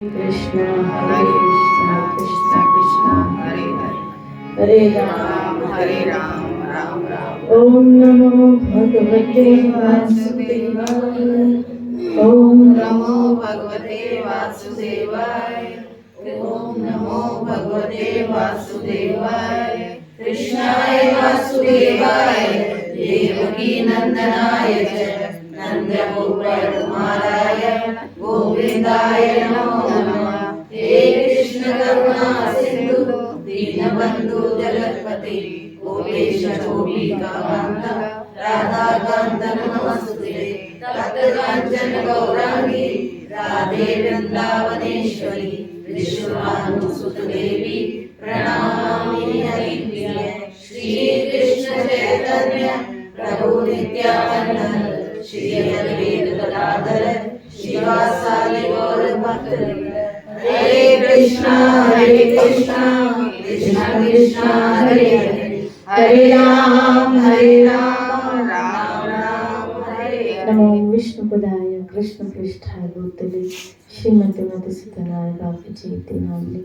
कृष्णा हरे कृष्णा कृष्णा कृष्णा हरे हरे हरे राम राम राम। ओम नमो भगवते वासुदेवाय। ओम नमो भगवते वासुदेवाय। ओम नमो भगवते वासुदेवाय। कृष्णाय वासुदेवाय देवकी नंदनाय च नंदगोपकुमाराय गोविंदाय नमो नमः। हे कृष्ण करुणा सिंधु दीनबंधु जगत्पते गोपेश गोपिकाकांत राधाकांत नमस्तुते। तप्त कांचन गौरांगी राधे वृंदावनेश्वरी विश्वभानुसुत देवी प्रणमामि हरिप्रिये। श्री कृष्ण चैतन्य प्रभु नित्यानंद श्री अद्वैत गदाधर शिवासादि गौर भक्तवृंद। हरे कृष्णा कृष्णा कृष्णा हरे हरे हरे राम राम राम हरे हरे। नमो विष्णुपदाय कृष्ण पृष्ठाय भूतले श्रीमती मधुसूदनाय बापूजी नामने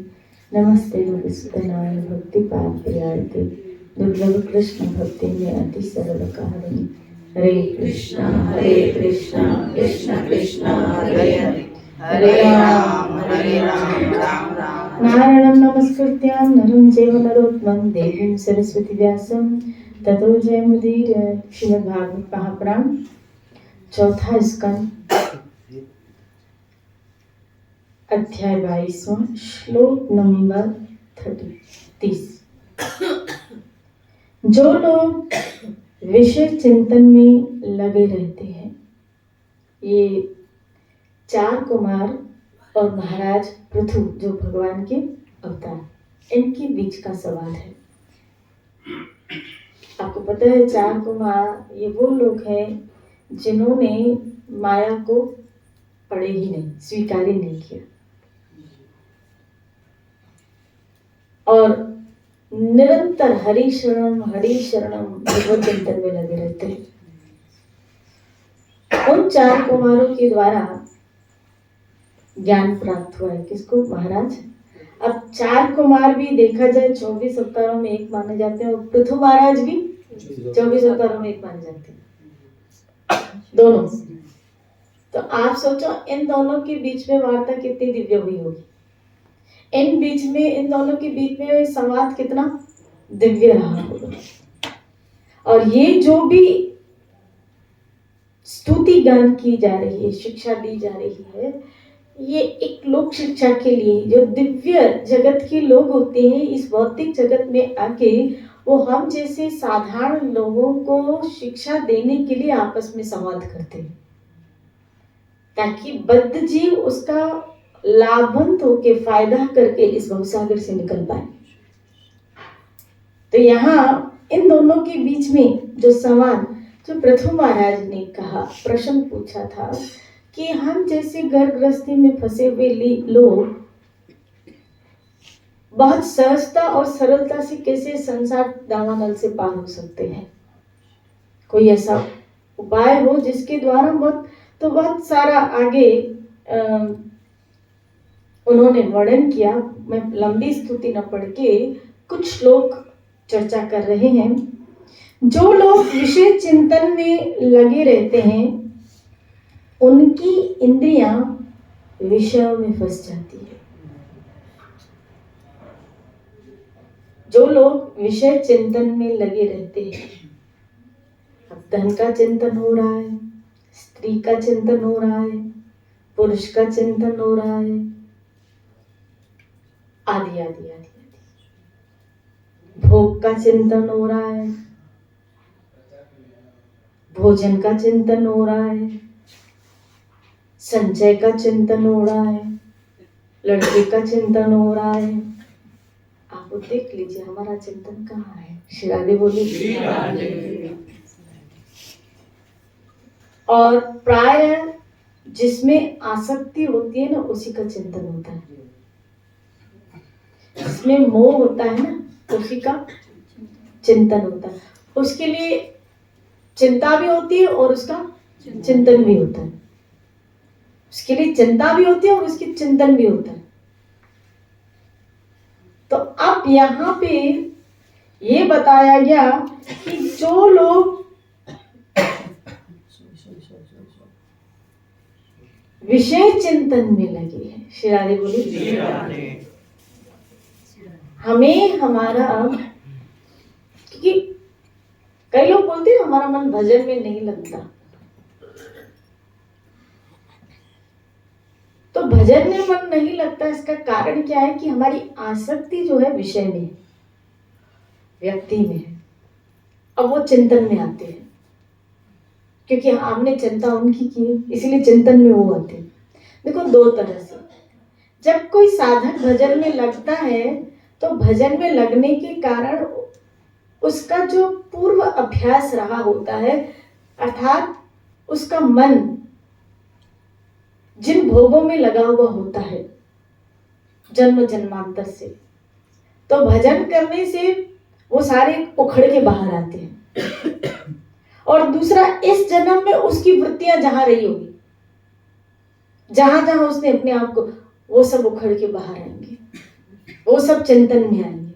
नमस्ते मधुसूदनाय भक्ति पाद प्रियाते दुर्लभ कृष्ण भक्ति में अति सरल कहानी। हरे कृष्णा कृष्ण कृष्ण हरे हरे हरे राम राम राम। नारायणं नमस्कृत्य नरं चैव नरोत्तमं देवीं सरस्वती व्यासं ततो जयमुदीरये। श्रीमद्भागवत महापुराण चौथा स्कंद अध्याय 22वां श्लोक नंबर 30। जो लोग विषय चिंतन में लगे रहते हैं, ये 4 कुमार और महाराज पृथु जो भगवान के अवतार, इनके बीच का सवाल है। आपको पता है 4 कुमार ये वो लोग हैं जिन्होंने माया को पढ़े ही नहीं, स्वीकार ही नहीं किया और निरंतर हरि शरणम भगवत चिंतन में लगे रहते हैं। उन 4 कुमारों के द्वारा ज्ञान प्राप्त हुआ है। किसको? महाराज। अब 4 कुमार भी देखा जाए 24 अवतारों में एक माने जाते हैं और पृथु महाराज भी 24 अवतारों में एक माने जाते हैं, दोनों। तो आप सोचो इन दोनों के बीच में वार्ता कितनी दिव्य हुई होगी, इन दोनों के बीच में संवाद कितना दिव्य रहा होगा। और ये जो भी स्तुति गान की जा रही है, शिक्षा दी जा रही है, ये एक लोक शिक्षा के लिए, जो दिव्य जगत के लोग होते हैं इस भौतिक जगत में आके वो हम जैसे साधारण लोगों को शिक्षा देने के लिए आपस में संवाद करते हैं, ताकि बद्ध जीव उसका लाभवंत होके फायदा करके इस भवसागर से निकल पाए। तो यहाँ इन दोनों के बीच में जो संवाद, जो पृथु महाराज ने कहा, प्रश्न पूछा था कि हम जैसे घर गृहस्थी में फंसे हुए लोग बहुत सहजता और सरलता से कैसे संसार दावानल से पार हो सकते हैं। कोई ऐसा उपाय हो जिसके द्वारा बहुत सारा आगे उन्होंने वर्णन किया। मैं लंबी स्तुति न पढ़ के कुछ श्लोक चर्चा कर रहे हैं। जो लोग विषय चिंतन में लगे रहते हैं उनकी इंद्रियां विषयों में फंस जाती है। जो लोग विषय चिंतन में लगे रहते हैं, अब धन का चिंतन हो रहा है, स्त्री का चिंतन हो रहा है, पुरुष का चिंतन हो रहा है, आदि आदि आदि आदि। भोग का चिंतन हो रहा है, भोजन का चिंतन हो रहा है, संचय का चिंतन हो रहा है, लड़के का चिंतन हो रहा है। आप देख लीजिए हमारा चिंतन कहाँ है। श्री राधे बोलिए। और प्राय जिसमें आसक्ति होती है ना, उसी का चिंतन होता है। जिसमें मोह होता है ना, उसी का चिंतन होता है। उसके लिए चिंता भी होती है और उसका चिंतन भी होता है। उसके लिए चिंता भी होती है और उसकी चिंतन भी होता है। तो अब यहाँ पे ये बताया गया कि जो लोग विषय चिंतन में लगे हैं, श्री राधे बोले, हमें हमारा, क्योंकि कई लोग बोलते हैं हमारा मन भजन में नहीं लगता, तो भजन में मन नहीं लगता, इसका कारण क्या है कि हमारी आसक्ति जो है विषय में, व्यक्ति में है। अब वो चिंतन में आते हैं क्योंकि आपने चिंता उनकी की, इसीलिए चिंतन में वो आते हैं। देखो दो तरह से, जब कोई साधक भजन में लगता है तो भजन में लगने के कारण उसका जो पूर्व अभ्यास रहा होता है, अर्थात उसका मन जिन भोगों में लगा हुआ होता है जन्म जन्मांतर से, तो भजन करने से वो सारे उखड़ के बाहर आते हैं। और दूसरा, इस जन्म में उसकी वृत्तियां जहां रही होगी, जहां जहां उसने अपने आप को, वो सब उखड़ के बाहर आएंगे, वो सब चिंतन में आएंगे।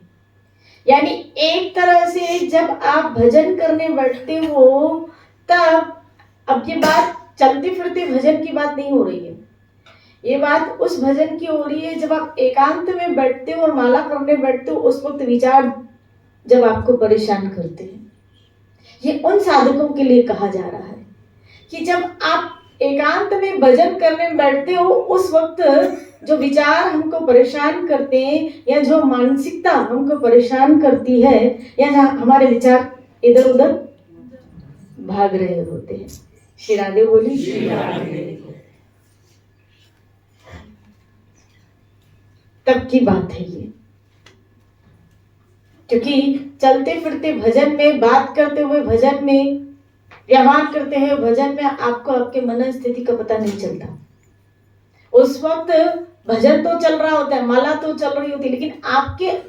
यानी एक तरह से जब आप भजन करने बैठते हो तब, अब ये बात चलते फिरते भजन की बात नहीं हो रही है, ये बात उस भजन की हो रही है जब आप एकांत में बैठते हो और माला करने बैठते हो, उस वक्त विचार जब आपको परेशान करते हैं। ये उन साधकों के लिए कहा जा रहा है कि जब आप एकांत में भजन करने बैठते हो, उस वक्त जो विचार हमको परेशान करते हैं या जो मानसिकता हमको परेशान करती है या जहाँ हमारे विचार इधर उधर भाग रहे होते हैं, श्री राधे बोली, तब की बात है ये। क्योंकि चलते फिरते भजन में, बात करते हुए भजन में, व्यवहार करते हुए भजन में आपको आपके मन स्थिति का पता नहीं चलता। उस वक्त भजन तो चल रहा होता है, माला तो चल रही होती है, लेकिन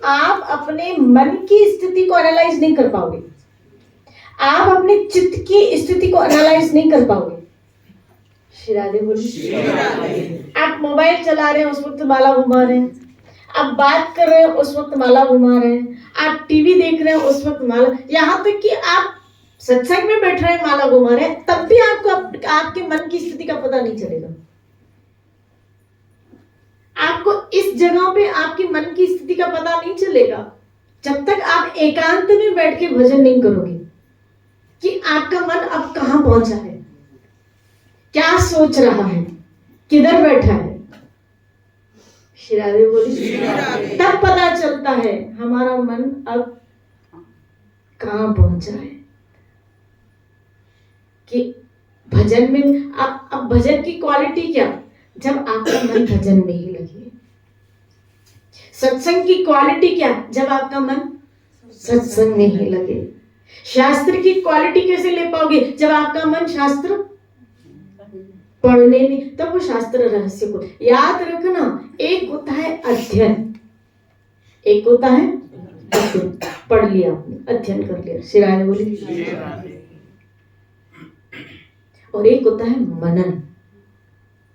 आप अपने मन की स्थिति को एनालाइज नहीं कर पाओगे, आप अपने चित्त की स्थिति को एनालाइज नहीं कर पाओगे। श्री राधे बोली। आप मोबाइल चला रहे हैं, उस वक्त माला घुमा रहे हैं, आप बात कर रहे हैं, उस वक्त माला घुमा रहे हैं, आप टीवी देख रहे हैं, उस वक्त माला, यहाँ तक कि आप सत्संग में बैठ रहे हैं, माला घुमा रहे हैं, तब भी आपको आपके मन की स्थिति का पता नहीं चलेगा। आपको इस जगह पे आपके मन की स्थिति का पता नहीं चलेगा जब तक आप एकांत में बैठ के भजन नहीं करोगे कि आपका मन अब कहां पहुंचा है, क्या सोच रहा है, किधर बैठा है। श्री राधे बोली। तब पता चलता है हमारा मन अब कहां पहुंचा है, कि भजन में अब भजन की क्वालिटी क्या, जब आपका मन भजन में ही लगे। सत्संग की क्वालिटी क्या, जब आपका मन सत्संग में ही लगे। शास्त्र की क्वालिटी कैसे ले पाओगे, जब आपका मन शास्त्र पढ़ने में, तब वो शास्त्र रहस्य को याद रखना। एक होता है अध्ययन, एक होता है अध्ययन, पढ़ लिया आपने, अध्ययन कर लिया, श्री राधे बोली, और एक होता है मनन।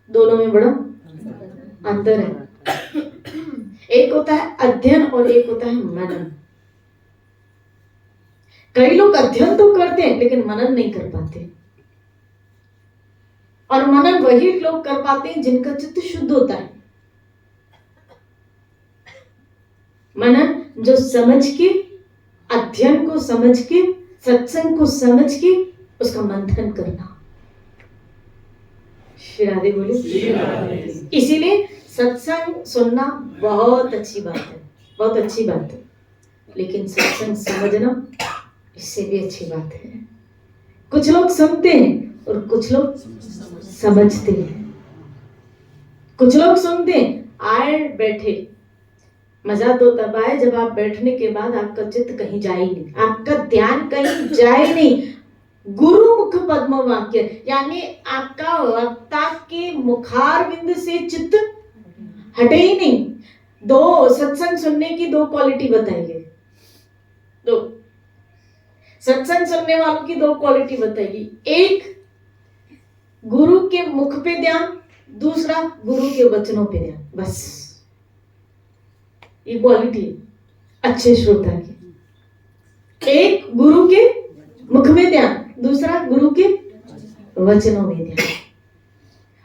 दोनों में बड़ा अंतर है। एक होता है अध्ययन और एक होता है मनन। कई लोग अध्ययन तो करते हैं लेकिन मनन नहीं कर पाते, और मनन वही लोग कर पाते हैं जिनका चित्त शुद्ध होता है। मनन जो समझ के, अध्ययन को समझ के, सत्संग को समझ के उसका मंथन करना। श्री राधे बोले। इसीलिए सत्संग सुनना बहुत अच्छी बात है, बहुत अच्छी बात है, लेकिन सत्संग समझना इससे भी अच्छी बात है। कुछ लोग सुनते हैं और कुछ लोग समझते हैं। कुछ लोग सुनते हैं, आए बैठे, मजा तो तब आए जब आप बैठने के बाद आपका चित्त कहीं जाए नहीं, आपका ध्यान कहीं जाए नहीं। गुरु मुख पद्म वाक्य, यानी आपका वक्ता के मुखार बिंद से चित्त हटे ही नहीं। दो सत्संग सुनने की दो क्वालिटी बताइए, दो सत्संग सुनने वालों की दो क्वालिटी बताइए। एक, गुरु के मुख पे ध्यान, दूसरा गुरु के वचनों पे ध्यान, बस ये क्वालिटी अच्छे श्रोता की। एक गुरु के मुख में ध्यान, दूसरा गुरु के वचनों में ध्यान।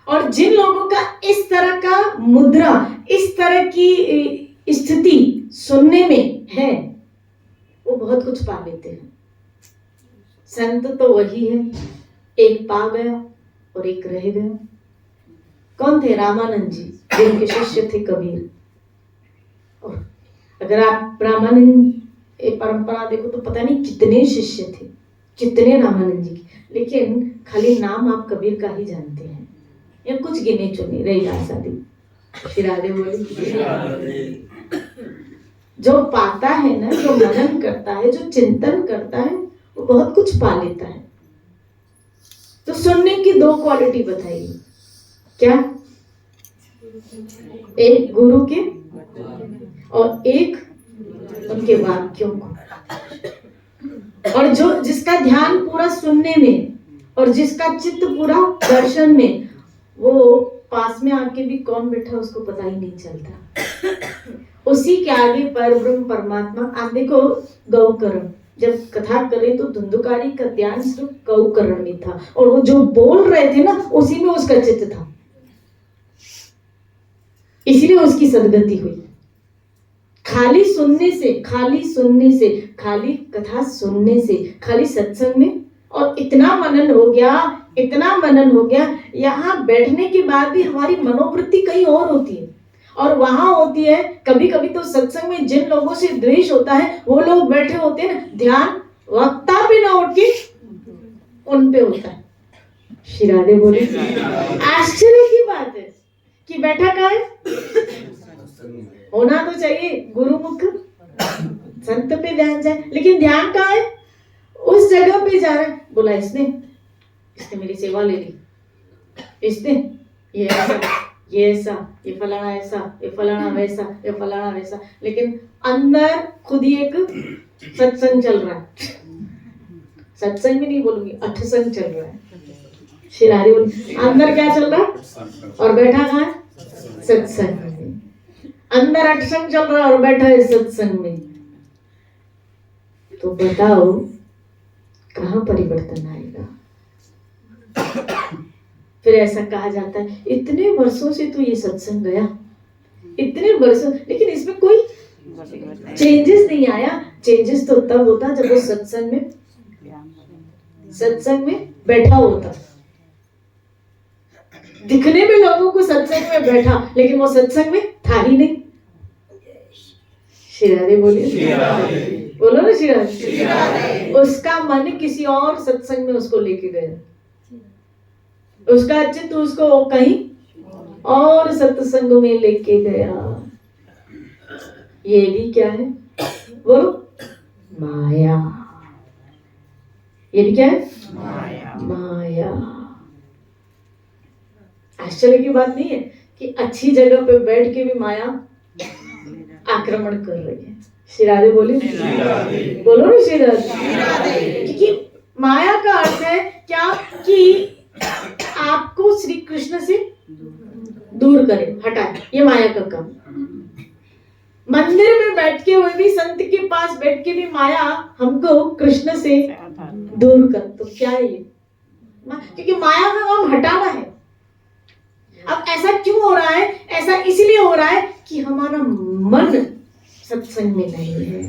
और जिन लोगों का इस तरह का मुद्रा, इस तरह की स्थिति सुनने में है, वो बहुत कुछ पा लेते हैं। संत तो वही है, एक पा गया और एक रह गया। कौन थे? रामानंद जी, जिनके शिष्य थे कबीर। और अगर आप रामानंद परंपरा देखो तो पता नहीं कितने शिष्य थे, कितने रामानंद जी के, लेकिन खाली नाम आप कबीर का ही जानते हैं, या कुछ गिने चुने। रही आजादी, श्री राधे बोली। जो पाता है ना, जो मनन करता है, जो चिंतन करता है, वो बहुत कुछ पा लेता है। तो सुनने की दो क्वालिटी बताइए, क्या? एक गुरु के और एक उनके वाक्यों को। और जो जिसका ध्यान पूरा सुनने में और जिसका चित्त पूरा दर्शन में, वो पास में आके भी कौन बैठा उसको पता ही नहीं चलता। उसी के आगे परब्रह्म परमात्मा। आप देखो गौकर्ण, जब कथा करें तो धुंधुकारी का ध्यान सिर्फ गौकर्ण में था, और वो जो बोल रहे थे ना, उसी में उसका चित्त था, इसलिए उसकी सदगति हुई। खाली सुनने से, खाली सुनने से, खाली कथा सुनने से, खाली सत्संग में, और इतना मनन हो गया, इतना मनन हो गया, यहाँ बैठने के बाद भी हमारी मनोवृत्ति कहीं और होती है, और वहां होती है। कभी कभी तो सत्संग में जिन लोगों से द्वेष होता है, वो लोग बैठे होते हैं, ध्यान वक्ता पे ना उठ के उन पे होता है। श्री राधे बोले। आश्चर्य की बात है कि बैठा कहाँ है? होना तो चाहिए गुरुमुख, संत पे ध्यान जाए, लेकिन ध्यान कहाँ है? उस जगह पे जा रहा है। बोला इसने मेरी सेवा ले ली, इसने ये ऐसा, ये ऐसा, ये फलाना ऐसा, ये फलाना वैसा, ये फलाना वैसा, लेकिन अंदर खुद ही एक सत्संग चल रहा है। सत्संग भी नहीं बोलूंगी, अठसंग चल रहा है। शिरारी बोली, अंदर क्या चल रहा है और बैठा कहाँ है? सत्संग में। अंदर अठसंग चल रहा है और बैठा है सत्संग में। तो बताओ कहाँ परिवर्तन आएगा? फिर ऐसा कहा जाता है, इतने वर्षों से तो ये सत्संग गया, इतने वर्षों, लेकिन इसमें कोई चेंजेस नहीं आया। चेंजेस तो तब होता जब वो सत्संग में बैठा होता। दिखने में लोगों को सत्संग में बैठा, लेकिन वो सत्संग में था ही नहीं। श्री राधे बोलिए, बोलो ना श्री राधे। उसका मन किसी और सत्संग में उसको लेके गया, उसका चित्त उसको कहीं और सत्संग में लेके गया। ये भी क्या है? बोलो, माया। ये भी क्या है? माया। आश्चर्य की बात नहीं है कि अच्छी जगह पे बैठ के भी माया आक्रमण कर रही है। श्री राधे बोले, बोलो ना श्री राधे। क्योंकि माया का अर्थ है क्या? कि आपको श्री कृष्ण से दूर करे, हटाए, ये माया का काम। मंदिर में बैठ के हुए भी, संत के पास बैठ के भी माया हमको कृष्ण से दूर कर। तो क्या है ये? क्योंकि माया का काम हटाना है। अब ऐसा क्यों हो रहा है? ऐसा इसलिए हो रहा है कि हमारा मन सत्संग में नहीं है।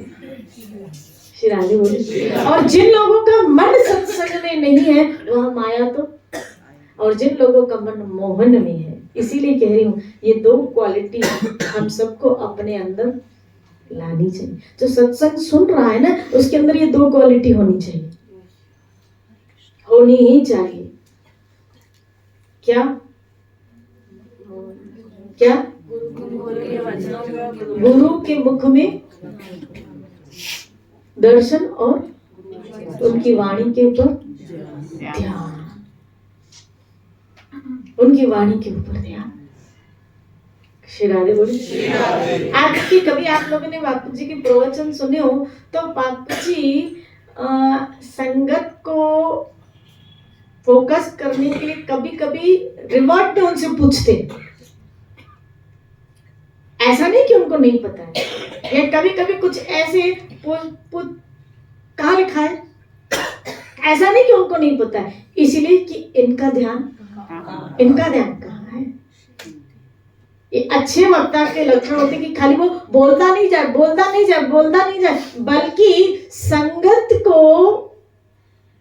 श्री राधे बोले। और जिन लोगों का मन सत्संग में नहीं है, वह माया तो, और जिन लोगों का मन मोहन में है। इसीलिए कह रही हूँ, ये दो क्वालिटी हम सबको अपने अंदर लानी चाहिए। जो सत्संग सुन रहा है ना, उसके अंदर ये दो क्वालिटी होनी चाहिए, होनी ही चाहिए। क्या क्या? गुरु के मुख में दर्शन और उनकी वाणी के ऊपर ध्यान, उनकी वाणी के ऊपर ध्यान। श्री राधे बोले। आज की कभी आप लोगों ने बापू जी के प्रवचन सुने हो तो बापू जी संगत को फोकस करने के लिए कभी कभी रिवर्ट में उनसे पूछते, ऐसा नहीं कि उनको नहीं पता है, या कभी कभी कुछ ऐसे कहाँ लिखा है, ऐसा नहीं कि उनको नहीं पता है, इसीलिए कि इनका ध्यान कहाँ है। ये अच्छे वक्ता के लक्षण होते कि खाली वो बोलता नहीं जाए, बल्कि संगत को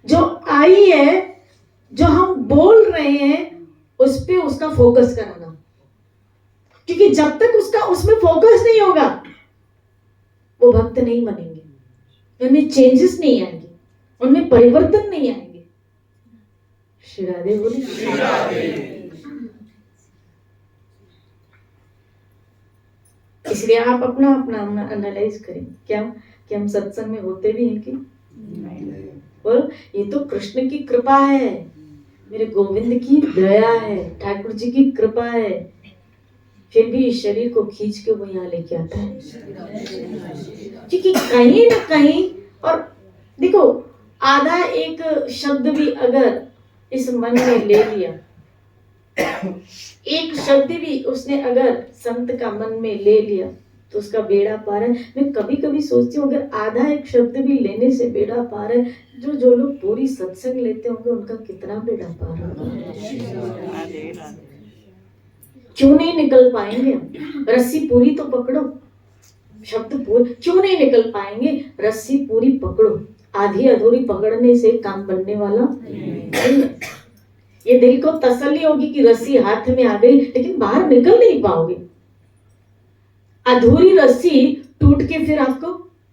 जो आई है, जो हम बोल रहे हैं, उस पे उसका फोकस कराना, क्योंकि जब तक उसका उसमें फोकस नहीं होगा वो भक्त नहीं बनेंगे, उनमें चेंजेस नहीं आएंगे, उनमें परिवर्तन नहीं आएंगे। श्री राधे बोले। इसलिए आप अपना एनालाइज करें, क्या कि हम सत्संग में होते भी हैं कि बोलो, ये तो कृष्ण की कृपा है, मेरे गोविंद की दया है, ठाकुर जी की कृपा है, फिर भी इस शरीर को खींच के वो यहाँ लेके आता है, क्योंकि कहीं ना कहीं, और देखो आधा एक शब्द भी अगर इस मन में ले लिया, एक शब्द भी उसने अगर संत का मन में ले लिया तो उसका बेड़ा पार है। मैं कभी कभी सोचती हूँ अगर आधा एक शब्द भी लेने से बेड़ा पार है, जो लोग पूरी सत्संग लेते होंगे उनका कितना बेड़ा पार होगा। क्यों नहीं निकल पाएंगे हम? रस्सी पूरी तो पकड़ो, शब्द पूरी क्यों नहीं निकल पाएंगे? रस्सी पूरी पकड़ो, आधी अधूरी पकड़ने से काम बनने वाला नहीं। ये दिल को तसल्ली होगी कि रस्सी हाथ में आ गई, लेकिन बाहर निकल नहीं पाओगे। अधूरी रस्सी टूट के फिर आपको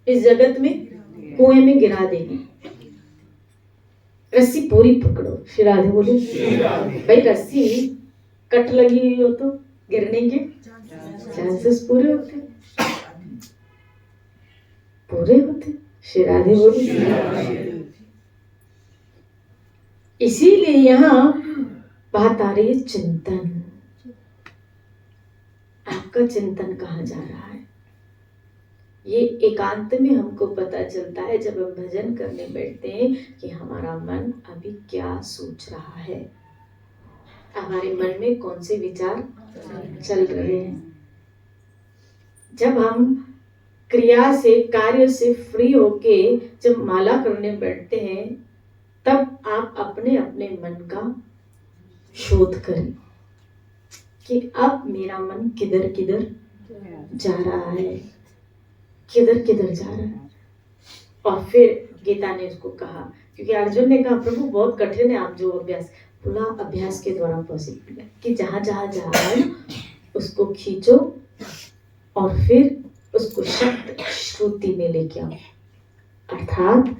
इस जगत में कुएं में गिरा देगी। रस्सी पूरी पकड़ो। श्री राधे बोले। भाई रस्सी कट लगी हुई हो तो गिरने के चांसेस पूरे होते। श्री राधे बोले। इसीलिए यहाँ बात आ रही है चिंतन। आपका चिंतन कहाँ जा रहा है? ये एकांत में हमको पता चलता है जब हम भजन करने बैठते हैं कि हमारा मन अभी क्या सोच रहा है, हमारे मन में कौन से विचार चल रहे हैं। जब हम क्रिया से, कार्य से फ्री होके जब माला करने बैठते हैं, तब आप अपने अपने मन का शोध करें कि अब मेरा मन किधर किधर जा रहा है, किधर किधर जा रहा है। और फिर गीता ने उसको कहा, क्योंकि अर्जुन ने कहा प्रभु बहुत कठिन है, आप जो अभ्यास, बोला अभ्यास के द्वारा पॉसिबल है कि जहां जहां जा रहा है उसको खींचो और फिर उसको शब्द श्रुति में लेके आओ। अर्थात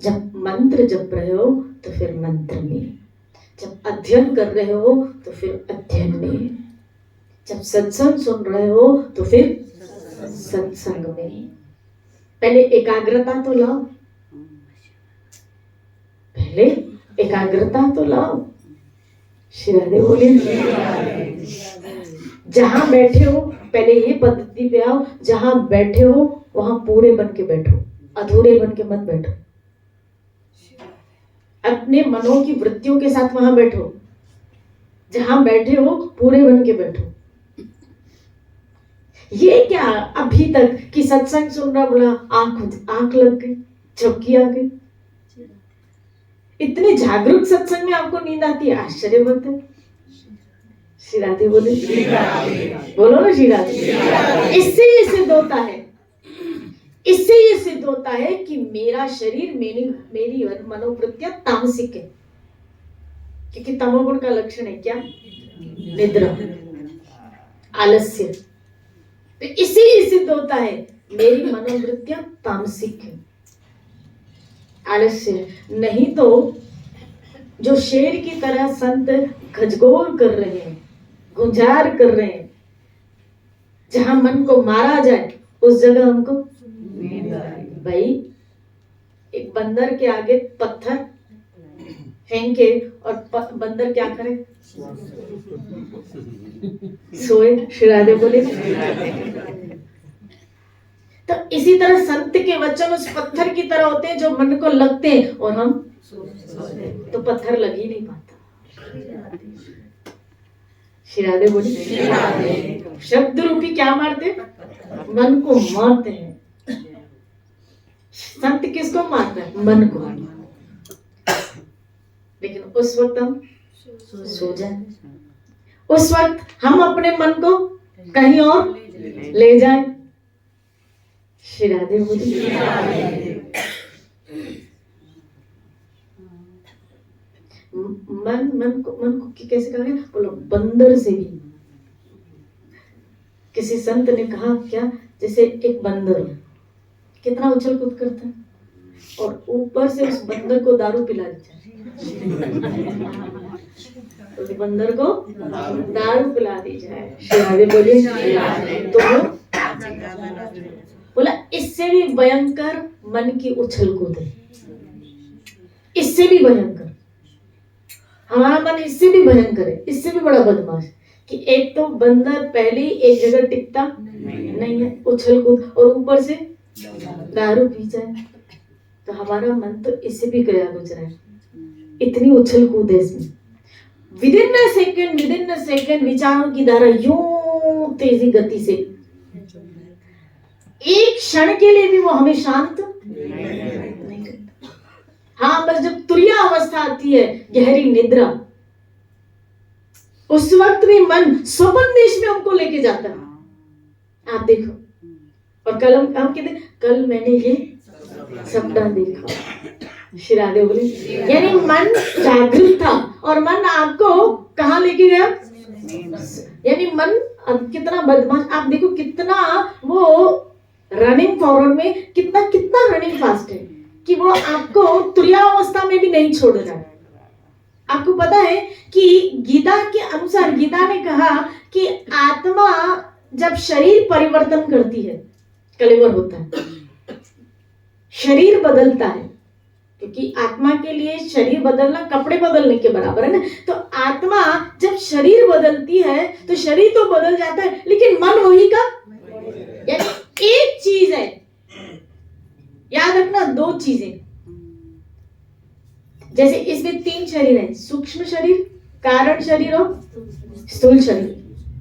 जब मंत्र जप रहे हो तो फिर मंत्र में, जब अध्ययन कर रहे हो तो फिर अध्ययन में, जब सत्संग सुन रहे हो तो फिर सत्संग में। पहले एकाग्रता तो लाओ, पहले एकाग्रता तो लाओ। श्री राधे बोले। जहां बैठे हो पहले ये पद्धति पे आओ, जहां बैठे हो वहां पूरे बन के बैठो, अधूरे बन के मत बैठो। अपने मनों की वृत्तियों के साथ वहां बैठो, जहां बैठे हो पूरे बन के बैठो। ये क्या अभी तक कि सत्संग सुन रहा, बोला आंख लग गई, झपकी आ गई। इतने जागरूक सत्संग में आपको नींद आती है, आश्चर्य होता है। श्री राधे बोले। बोलो ना श्री राधे। इससे ये सिद्ध होता है, इससे ये सिद्ध होता है कि मेरा शरीर, मेरी मनोवृत्तियां तामसिक है, क्योंकि तमोगुण का लक्षण है क्या? निद्रा, आलस्य। तो इससे ये सिद्ध होता है मेरी मनोवृत्तियां तामसिक है, आलस्य। नहीं तो जो शेर की तरह संत खजगोल कर रहे हैं, गुंजार कर रहे हैं, जहां मन को मारा जाए उस जगह हमको भाई एक बंदर के आगे पत्थर फेंके और बंदर क्या करे? सोए। श्री राधे बोले। तो इसी तरह संत के वचन उस पत्थर की तरह होते हैं जो मन को लगते हैं और हम तो पत्थर लग ही नहीं पाता। शिरादे बोली शब्द रूपी क्या मारते? मन को मारते हैं। संत किसको मारता है? मन को। लेकिन उस वक्त हम सो जाए, उस वक्त हम अपने मन को कहीं और ले जाए। शिरादे बोली मन को कैसे कहा गया? बोलो बंदर से भी। किसी संत ने कहा क्या, जैसे एक बंदर कितना उछल कूद करता है और ऊपर से उस बंदर को दारू पिला देता है, उस बंदर को दारू पिला दी जाए। शिरादे बोले तो बोला इससे भी भयंकर मन की उछल कूद है, इससे भी भयंकर। हमारा मन इससे भी भयंकर है, इससे भी बड़ा बदमाश कि एक तो बंदर पहले एक जगह टिकता नहीं है, उछल कूद, और ऊपर से दारू पी जाए। तो हमारा मन तो इससे भी गया गुजरा है, इतनी उछल कूद है इसमें। विदिन अ सेकेंड विचारों की धारा यूं तेजी गति से, एक क्षण के लिए भी वो हमें शांत नहीं करता। हाँ, बस जब तुरिया अवस्था आती है, गहरी निद्रा, उस वक्त भी मन स्वप्न देश में हमको लेके जाता है। आप देखो, और कल हम कहते कल मैंने ये सपना देखा। शिरादे बोले यानी मन जागृत था और मन आपको कहाँ लेके गया? यानी मन अब कितना बदमाश, आप देखो कितना वो रनिंग फॉरवर्ड में, कितना रनिंग फास्ट है कि वो आपको तुरियावस्था में भी नहीं छोड़ रहा है। आपको पता है कि गीता के अनुसार, गीता ने कहा कि आत्मा जब शरीर परिवर्तन करती है, कलेवर होता है, शरीर बदलता है, क्योंकि आत्मा के लिए शरीर बदलना कपड़े बदलने के बराबर है ना। तो आत्मा जब शरीर बदलती है तो शरीर तो बदल जाता है, लेकिन मन वही का। यानी एक चीज है, याद रखना, दो चीजें। जैसे इसमें तीन शरीर है, सूक्ष्म शरीर, कारण शरीर और स्थूल शरीर,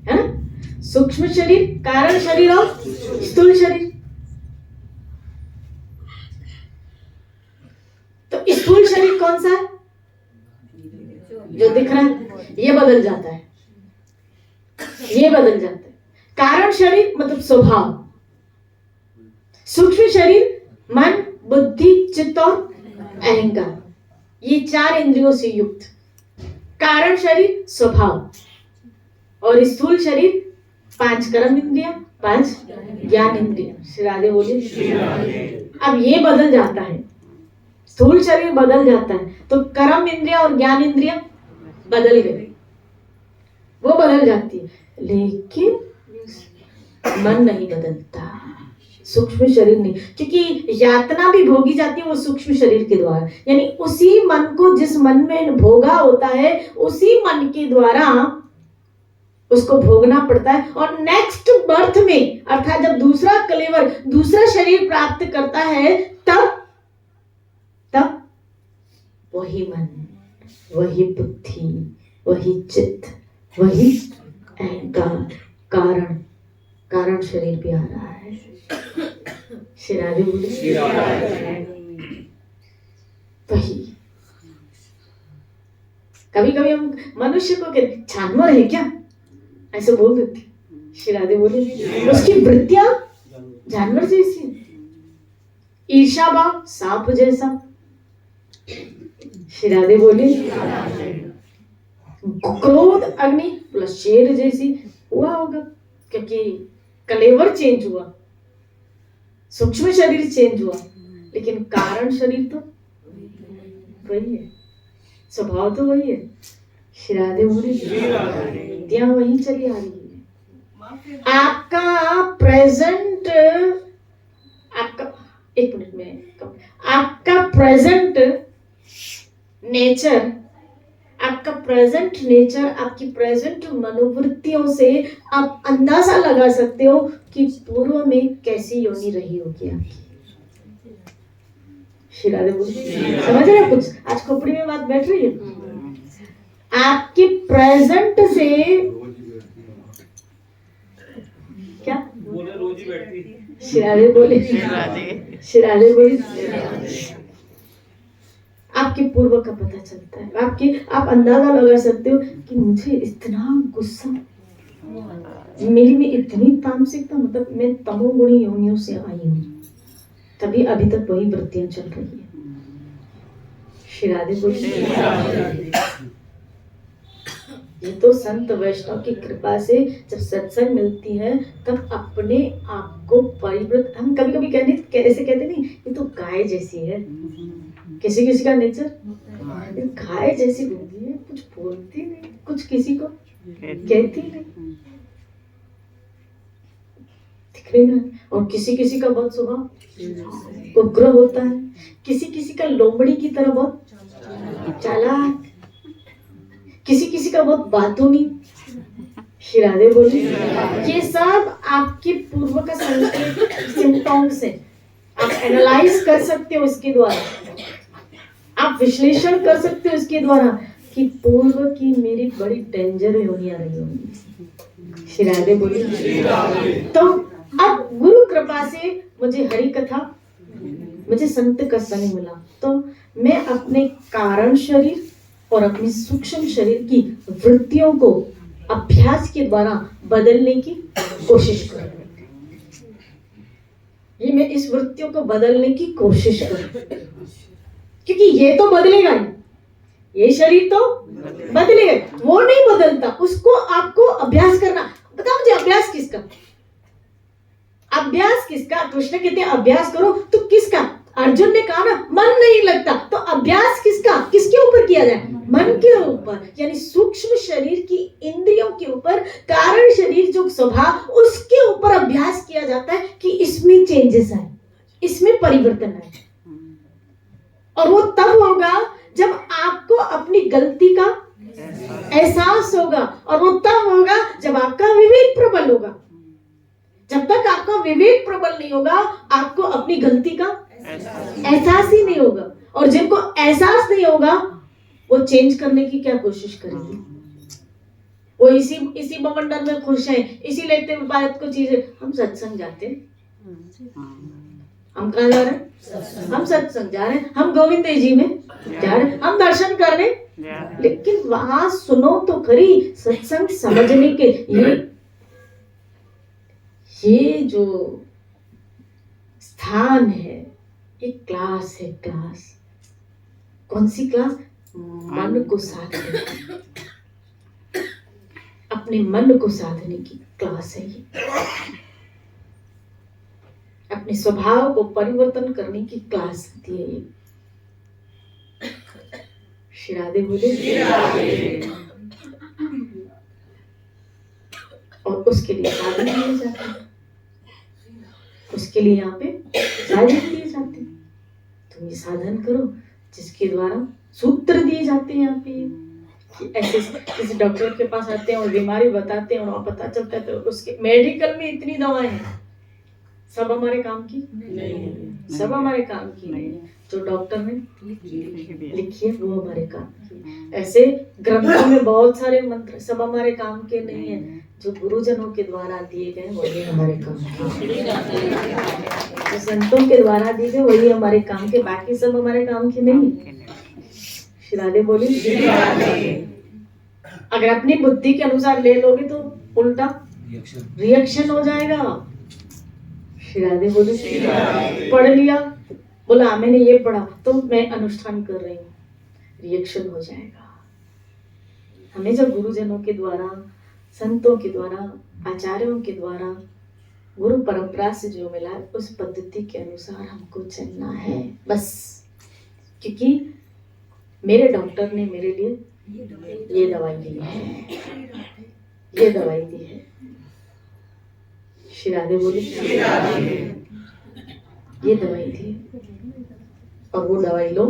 है ना। सूक्ष्म शरीर, कारण शरीर और स्थूल शरीर। तो स्थूल शरीर कौन सा है? जो दिख रहा है, ये बदल जाता है, ये बदल जाता है। कारण शरीर मतलब स्वभाव, सूक्ष्म शरीर मन, बुद्धि, चित्त और अहंकार, ये चार इंद्रियों से युक्त। कारण शरीर स्वभाव, और स्थूल शरीर पांच कर्म इंद्रिया, पांच ज्ञान इंद्रिया। श्रीराधे बोले अब ये बदल जाता है, स्थूल शरीर बदल जाता है, तो कर्म इंद्रिया और ज्ञान इंद्रिया बदल गए, वो बदल जाती है, लेकिन मन नहीं बदलता, सूक्ष्म शरीर नहीं, क्योंकि यातना भी भोगी जाती है वो सूक्ष्म शरीर के द्वारा। यानी उसी मन को, जिस मन में भोगा होता है, उसी मन के द्वारा उसको भोगना पड़ता है। और नेक्स्ट बर्थ में, अर्थात जब दूसरा कलेवर, दूसरा शरीर प्राप्त करता है, तब वही मन, वही बुद्धि, वही चित्त, वही अहंकार, कारण शरीर भी आ रहा है। शिरादे बोले वही। कभी कभी हम मनुष्य को जानवर है क्या ऐसे बोल देते। शिरादे बोले उसकी वृत्तियां जानवर जैसी, ईर्ष्या भाव सांप जैसा। शिरादे बोले क्रोध अग्नि प्लस शेर जैसी हुआ होगा, क्योंकि कलेवर चेंज हुआ, सूक्ष्म शरीर चेंज हुआ, लेकिन कारण शरीर तो वही है, स्वभाव तो वही है। शिरादे बोले विद्या वही चली आ रही है। आपका प्रेजेंट, आपका एक मिनट में, आपका प्रेजेंट नेचर, आपका प्रेजेंट नेचर, आपकी प्रेजेंट मनोवृत्तियों से आप अंदाजा लगा सकते हो कि पूर्व में कैसी योनि रही होगी आपकी। श्री राधे बोली। समझ रहे कुछ आज खोपड़ी में बात बैठ रही है। आपके प्रेजेंट से क्या रोजी बैठती। श्री राधे बोली। श्री राधे बोली। आपके पूर्व का पता चलता है। आप अंदाजा लगा सकते हो कि मुझे इतना गुस्सा, मेरी में इतनी तामसिकता, मतलब मैं तमोगुणी योनियों से आई हूँ, तभी अभी तक वही वृत्तियां चल रही है। श्री राधे बोली। ये तो संत वैष्णव की कृपा से जब सत्संग मिलती है तब अपने आप को परिवर्तित। हम कभी कभी ऐसे कहते नहीं, ये तो गाय जैसी है। किसी किसी का नेचर गाय जैसी बोलती है, कुछ बोलती नहीं, कुछ किसी को कहती नहीं, दिख रही है। और किसी किसी का बहुत स्वभाव उग्र होता है, किसी किसी का लोमड़ी की तरह बहुत चालाक, किसी किसी का बहुत बातूनी। श्री राधे बोली। ये सब आपके पूर्व का संकेत, सिम्टम्स है। आप एनालाइज कर सकते हो इसके द्वारा, आप विश्लेषण कर सकते हो इसके द्वारा कि पूर्व की मेरी बड़ी डेंजर योनियां रही होंगी। श्री राधे बोली। तो अब गुरु कृपा से मुझे हरि कथा, मुझे संत का संग मिला, तो मैं अपने कारण शरीर और अपनी सूक्ष्म शरीर की वृत्तियों को अभ्यास के द्वारा बदलने की कोशिश करूं। ये मैं इस वृत्तियों को बदलने की कोशिश करूं, क्योंकि ये तो बदलेगा ही, ये शरीर तो बदलेगा, वो नहीं बदलता, उसको आपको अभ्यास करना। बताओ मुझे अभ्यास किसका? अभ्यास किसका? कृष्ण कहते हैं अभ्यास करो, तो किसका? अर्जुन ने कहा ना मन नहीं लगता, तो अभ्यास किसका? किसके ऊपर किया जाए? मन के ऊपर, यानी सूक्ष्म शरीर की इंद्रियों के ऊपर, कारण शरीर जो स्वभाव, उसके ऊपर अभ्यास किया जाता है कि इसमें चेंजेस आए, इसमें परिवर्तन आए। और वो तब होगा जब आपको अपनी गलती का एहसास होगा, और वो तब होगा जब आपका विवेक प्रबल होगा। जब तक आपका विवेक प्रबल नहीं होगा, आपको अपनी गलती का एहसास ही नहीं होगा। और जिनको एहसास नहीं होगा वो चेंज करने की क्या कोशिश करेंगे? वो इसी बवंडर में खुश है, इसी लेते बात को चीजें। हम सत्संग जाते हैं, हम कहाँ जा रहे हैं? हम सत्संग जा रहे हैं, हम गोविंद जी में जा रहे हैं, हम दर्शन करने, लेकिन वहां सुनो तो खरी, सत्संग समझने के ये जो स्थान है, ये क्लास है। क्लास कौन सी क्लास? मन को साधने की, अपने मन को साधने की क्लास है ये। अपने स्वभाव को परिवर्तन करने की क्लास होती है ये। श्री राधे बोले। और उसके लिए साधन दिए जाते हैं, उसके लिए यहाँ पे साधन दिए जाते हैं। तुम ये साधन करो, जिसके द्वारा सूत्र दिए जाते हैं यहाँ पे। ऐसे किसी डॉक्टर के पास आते हैं और बीमारी बताते हैं और पता चलता है, तो उसके मेडिकल में इतनी दवाएं हैं, सब हमारे काम की नहीं, सब हमारे काम की नहीं। जो डॉक्टर ने लिखी है वो हमारे काम की। ऐसे ग्रंथों में बहुत सारे मंत्र, सब हमारे काम के नहीं है। जो गुरुजनों के द्वारा दिए गए वही हमारे काम के, जो संतों के द्वारा दिए गए वही हमारे काम के, बाकी सब हमारे काम के नहीं। श्री राधे बोली। अगर अपनी बुद्धि के अनुसार ले लोगे तो उल्टा रिएक्शन हो जाएगा। श्री राधे बोली। पढ़ लिया, बोला मैंने ये पढ़ा तो मैं अनुष्ठान कर रही हूँ, रिएक्शन हो जाएगा। हमें जब गुरुजनों के द्वारा, संतों के द्वारा, आचार्यों के द्वारा, गुरु परंपरा से जो मिला है, उस पद्धति के अनुसार हमको चलना है बस। क्योंकि मेरे डॉक्टर ने मेरे लिए ये दवाई दी है, ये दवाई दी है। श्री राधे बोली। ये दवाई थी और वो दवाई लो।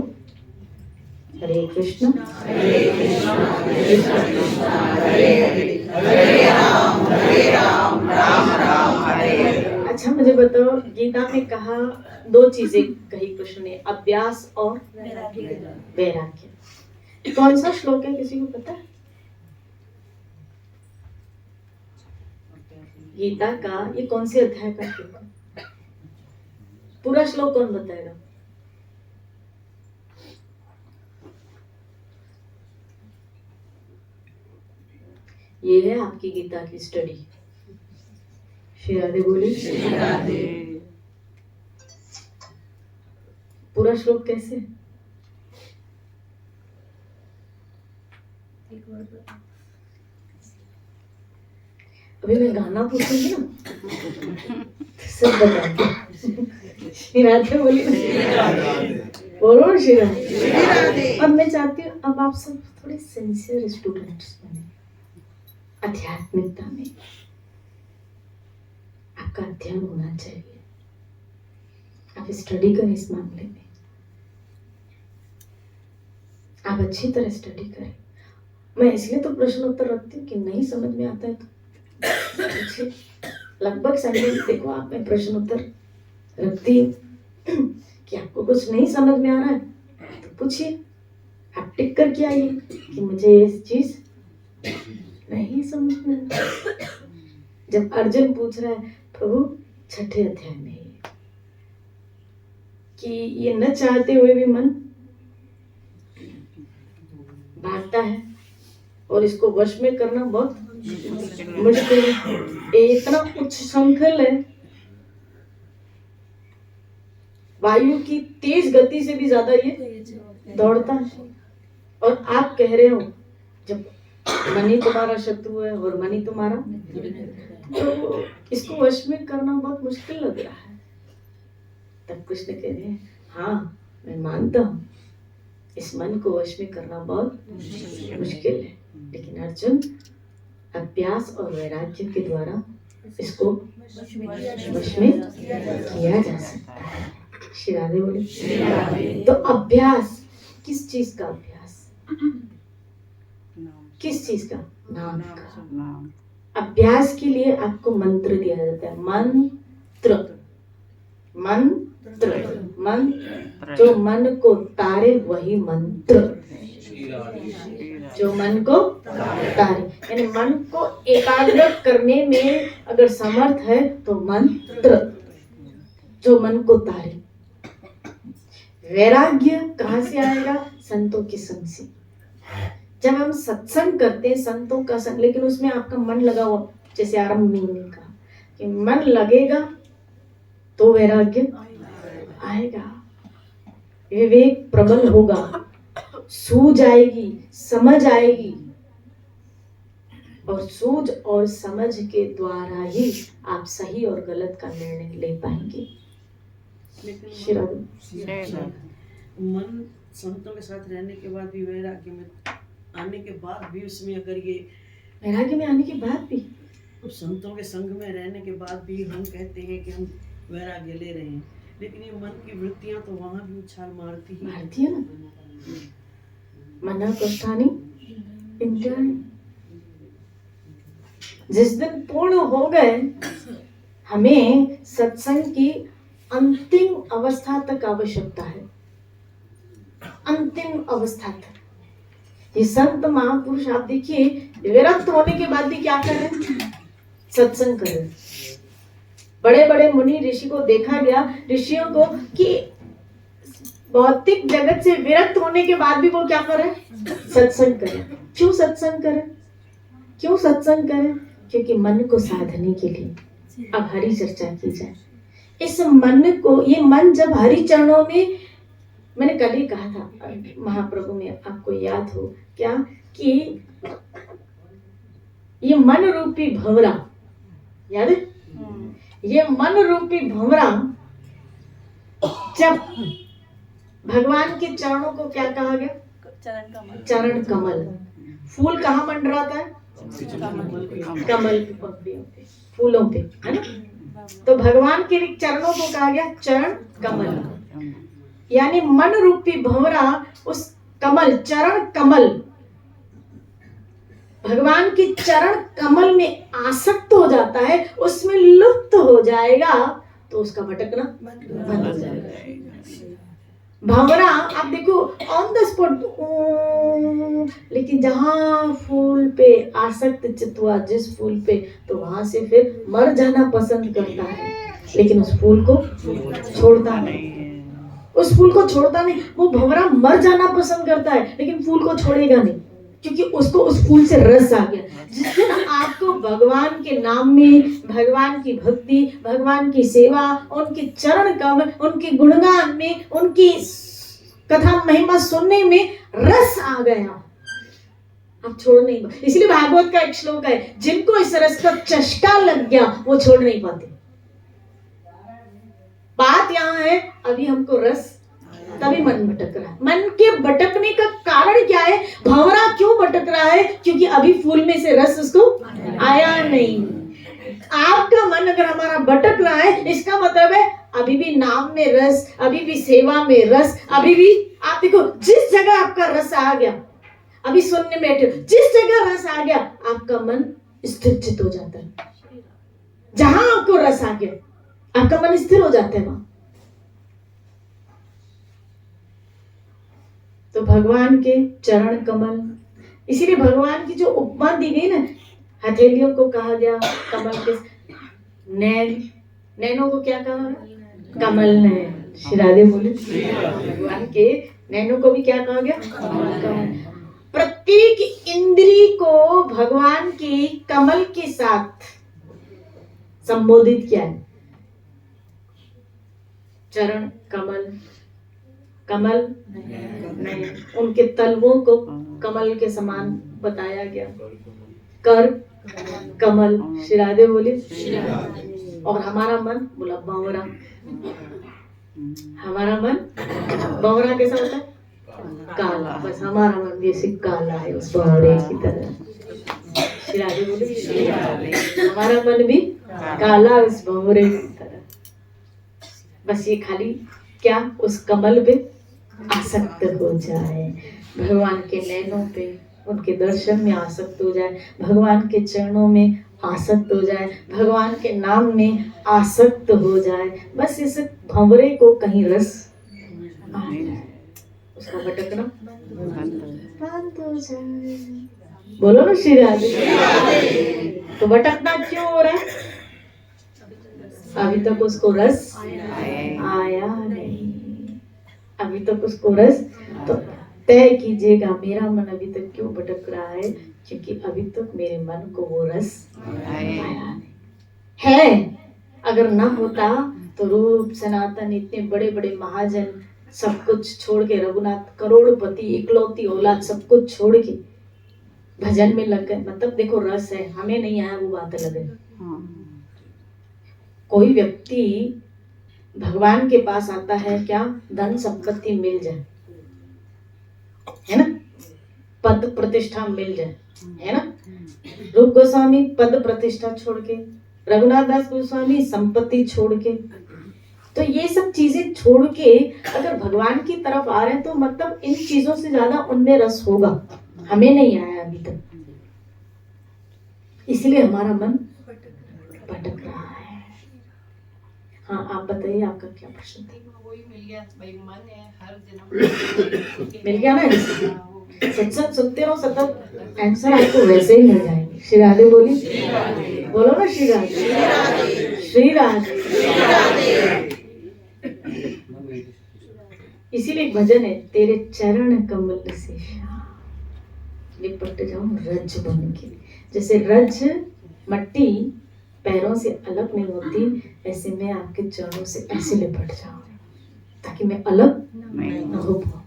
हरे कृष्ण हरे कृष्ण कृष्ण कृष्ण हरे हरे, हरे राम राम राम हरे हरे। अच्छा अच्छा मुझे बताओ, गीता में कहा दो चीजें कही कृष्ण ने, अभ्यास और वैराग्य। कौन सा श्लोक है, किसी को पता है? गीता का ये कौन से अध्याय का श्लोक है? पूरा श्लोक कौन बताएगा? ये है आपकी गीता की स्टडी। श्री राधे बोली। श्री राधे। पूरा श्लोक कैसे? अभी मैं गाना पूछूंगी ना, सब बताएंगे। श्री राधे बोली। बोलो श्री राधे। अब मैं चाहती हूँ अब आप सब थोड़े सिंसियर स्टूडेंट्स बने। आध्यात्मिकता में आपका अध्ययन होना चाहिए। आप स्टडी करें इस मामले में, आप अच्छी तरह स्टडी करें। मैं इसलिए तो प्रश्न उत्तर रखती हूँ कि नहीं समझ में आता है तो लगभग संडे देखो आप, मैं प्रश्न उत्तर रखती हूँ कि आपको कुछ नहीं समझ में आ रहा है तो पूछिए, आप टिक करके आइए कि मुझे ये चीज नहीं समझ में आ रहा। जब अर्जुन पूछ रहा है प्रभु छठे अध्याय में कि ये न चाहते हुए भी मन भागता है और इसको वश में करना बहुत मुश्किल है, ये इतना उच्च श्रृंखल है, वायु की तेज गति से भी ज्यादा ये दौड़ता है। और आप कह रहे हो जब मन ही तुम्हारा शत्रु है और मन ही तुम्हारा, तो इसको वश में करना बहुत मुश्किल लग रहा है। तब कृष्ण कह रहे हैं हाँ मैं मानता हूँ इस मन को वश में करना बहुत मुश्किल है, लेकिन अर्जुन अभ्यास और वैराग्य के द्वारा इसको वश में किया जा सकता है। श्री राधे बोले। तो अभ्यास, किस चीज का अभ्यास? किस चीज का? नाम का। अभ्यास के लिए आपको मंत्र दिया जाता है, मंत्र। मंत्र, मंत्र जो मन को तारे वही मंत्र, जो मन को तारे, यानी मन को एकाग्र करने में अगर समर्थ है तो मंत्र जो मन को तारे। वैराग्य कहाँ से आएगा? संतों के संग से। जब हम सत्संग करते हैं संतों का संग, लेकिन उसमें आपका मन लगा हुआ, जैसे आरंभ में मैंने कहा कि मन लगेगा तो वैराग्य आएगा, विवेक प्रबल होगा, सूझ आएगी, समझ आएगी, और सूझ और समझ के द्वारा ही आप सही और गलत का निर्णय ले पाएंगे। मन संतों के साथ रहने के बाद भी, वैराग्य में आने के बाद भी, उसमें अगर ये वैराग्य में आने के बाद भी, संतों के संग में रहने के बाद भी हम कहते हैं कि हम वैराग्य ले रहे हैं, लेकिन ये मन की वृत्तियां तो वहां भी उछाल मारती है ना। मना कष्टानी इंद्रियाणि। जिस दिन पूर्ण हो गए, हमें सत्संग की अंतिम अवस्था तक आवश्यकता है, अंतिम अवस्था तक। ये संत महापुरुष आप देखिए, विरक्त होने के बाद भी क्या कर रहे हैं? सत्संग कर रहे हैं। बड़े बड़े मुनि ऋषि को देखा गया, ऋषियों को, कि भौतिक जगत से विरक्त होने के बाद भी वो क्या कर रहे हैं? सत्संग करें। क्यों सत्संग करें? क्यों सत्संग करें? क्योंकि मन को साधने के लिए। अब हरि चर्चा की जाए। इस मन को, ये मन जब हरि चरणों में, मैंने कल ही कहा था महाप्रभु में, आपको याद हो क्या, कि ये मन रूपी भंवरा, याद है? ये मन रूपी भंवरा जब भगवान के चरणों को क्या कहा गया? चरण कमल। फूल कहाँ मंडराता है? कमल की पपड़ियों पे, फूलों पे, है ना। तो भगवान के चरणों को कहा गया चरण कमल, यानी मन रूपी भंवरा, उस कमल, चरण कमल भगवान के चरण कमल में आसक्त हो जाता है, उसमें लुप्त हो जाएगा, तो उसका भटकना बंद हो जाएगा। भंवरा आप देखो ऑन द स्पॉट, लेकिन जहां फूल पे आसक्त चित्त हुआ जिस फूल पे, तो वहां से फिर मर जाना पसंद करता है, लेकिन उस फूल को छोड़ता नहीं, उस फूल को छोड़ता नहीं। वो भंवरा मर जाना पसंद करता है, लेकिन फूल को छोड़ेगा नहीं, क्योंकि उसको उस फूल से रस आ गया। जिस दिन आपको भगवान के नाम में, भगवान की भक्ति, भगवान की सेवा, उनके चरण कमल, उनके गुणगान में, उनकी कथा महिमा सुनने में रस आ गया, आप छोड़ नहीं पाते। इसलिए भागवत का एक श्लोक है, जिनको इस रस का चस्का लग गया वो छोड़ नहीं पाते। बात यहाँ है, अभी हमको रस, तभी मन भटक रहा है। मन के भटकने का कारण क्या है? भंवरा क्यों भटक रहा है? क्योंकि अभी फूल में से रस उसको आया नहीं। आपका मन अगर हमारा भटक रहा है, इसका मतलब है अभी भी नाम में रस, अभी भी सेवा में रस, अभी भी आप देखो जिस जगह आपका रस आ गया, अभी सुनने में बैठे, जिस जगह रस आ गया आपका मन स्थिर चित हो जाता है। जहां आपको रस आ गया आपका मन स्थिर हो जाता है वहां। तो भगवान के चरण कमल, इसीलिए भगवान की जो उपमा दी गई ना, हथेलियों को कहा गया कमल के, नैनों को क्या कहा? कमल नैन। श्री राधे बोले, भगवान के नैनों को भी क्या कहा गया? कमल। प्रत्येक इंद्री को भगवान की कमल के साथ संबोधित किया है। चरण कमल, कमल नहीं, उनके तलवों को कमल के समान बताया गया। कर कमल। श्री राधे बोले। और हमारा मन बोला भंवरा। हमारा मन भंवरा कैसा होता है? काला। बस हमारा मन भी ऐसे काला है उस भंवरे की तरह। श्री राधे बोले, हमारा मन भी काला उस भंवरे की तरह। बस ये खाली क्या उस कमल पे आसक्त हो जाए, भगवान के नैनों पे, उनके दर्शन में आसक्त हो जाए, भगवान के चरणों में आसक्त हो जाए, भगवान के नाम में आसक्त हो जाए। बस इस भंवरे को कहीं रस आ जाए, उसका भटकना बंद हो जाए। बोलो ना श्री राधे। तो भटकना क्यों हो रहा है? अभी तक उसको रस आया नहीं, अभी तक उसको रस। तो तय कीजिएगा, मेरा मन अभी तक क्यों भटक रहा है? क्योंकि अभी तक मेरे मन को वो रस आया नहीं है। अगर ना होता तो रूप सनातन इतने बड़े बड़े महाजन सब कुछ छोड़ के, रघुनाथ करोड़पति इकलौती औलाद सब कुछ छोड़ के भजन में लग गए। मतलब देखो रस है, हमें नहीं आया वो बात अलग है। कोई व्यक्ति भगवान के पास आता है क्या? धन संपत्ति मिल जाए, है ना, पद प्रतिष्ठा मिल जाए, है ना। रूप गोस्वामी पद प्रतिष्ठा छोड़ के, रघुनाथ दास गोस्वामी संपत्ति छोड़ के, तो ये सब चीजें छोड़ के अगर भगवान की तरफ आ रहे हैं तो मतलब इन चीजों से ज्यादा उनमें रस होगा। हमें नहीं आया अभी तक, इसलिए हमारा मन भटक रहा है। हाँ आप बताइए, आपका क्या प्रश्न था? वही मिल गया भाई, मन है हर जन्म मिल गया ना। सत्संग सुनते रहो, सतत आंसर आपको वैसे ही मिल जाएंगे। श्री राधे बोली, बोलो ना श्री राधे। श्री राधे। इसीलिए एक भजन है, तेरे चरण कमल से लिपट जाऊं रज बन के। जैसे रज मट्टी पैरों से अलग नहीं होती, ऐसे मैं आपके चरणों से ऐसे लिपट जाऊं ताकि मैं अलग न हो पाऊं।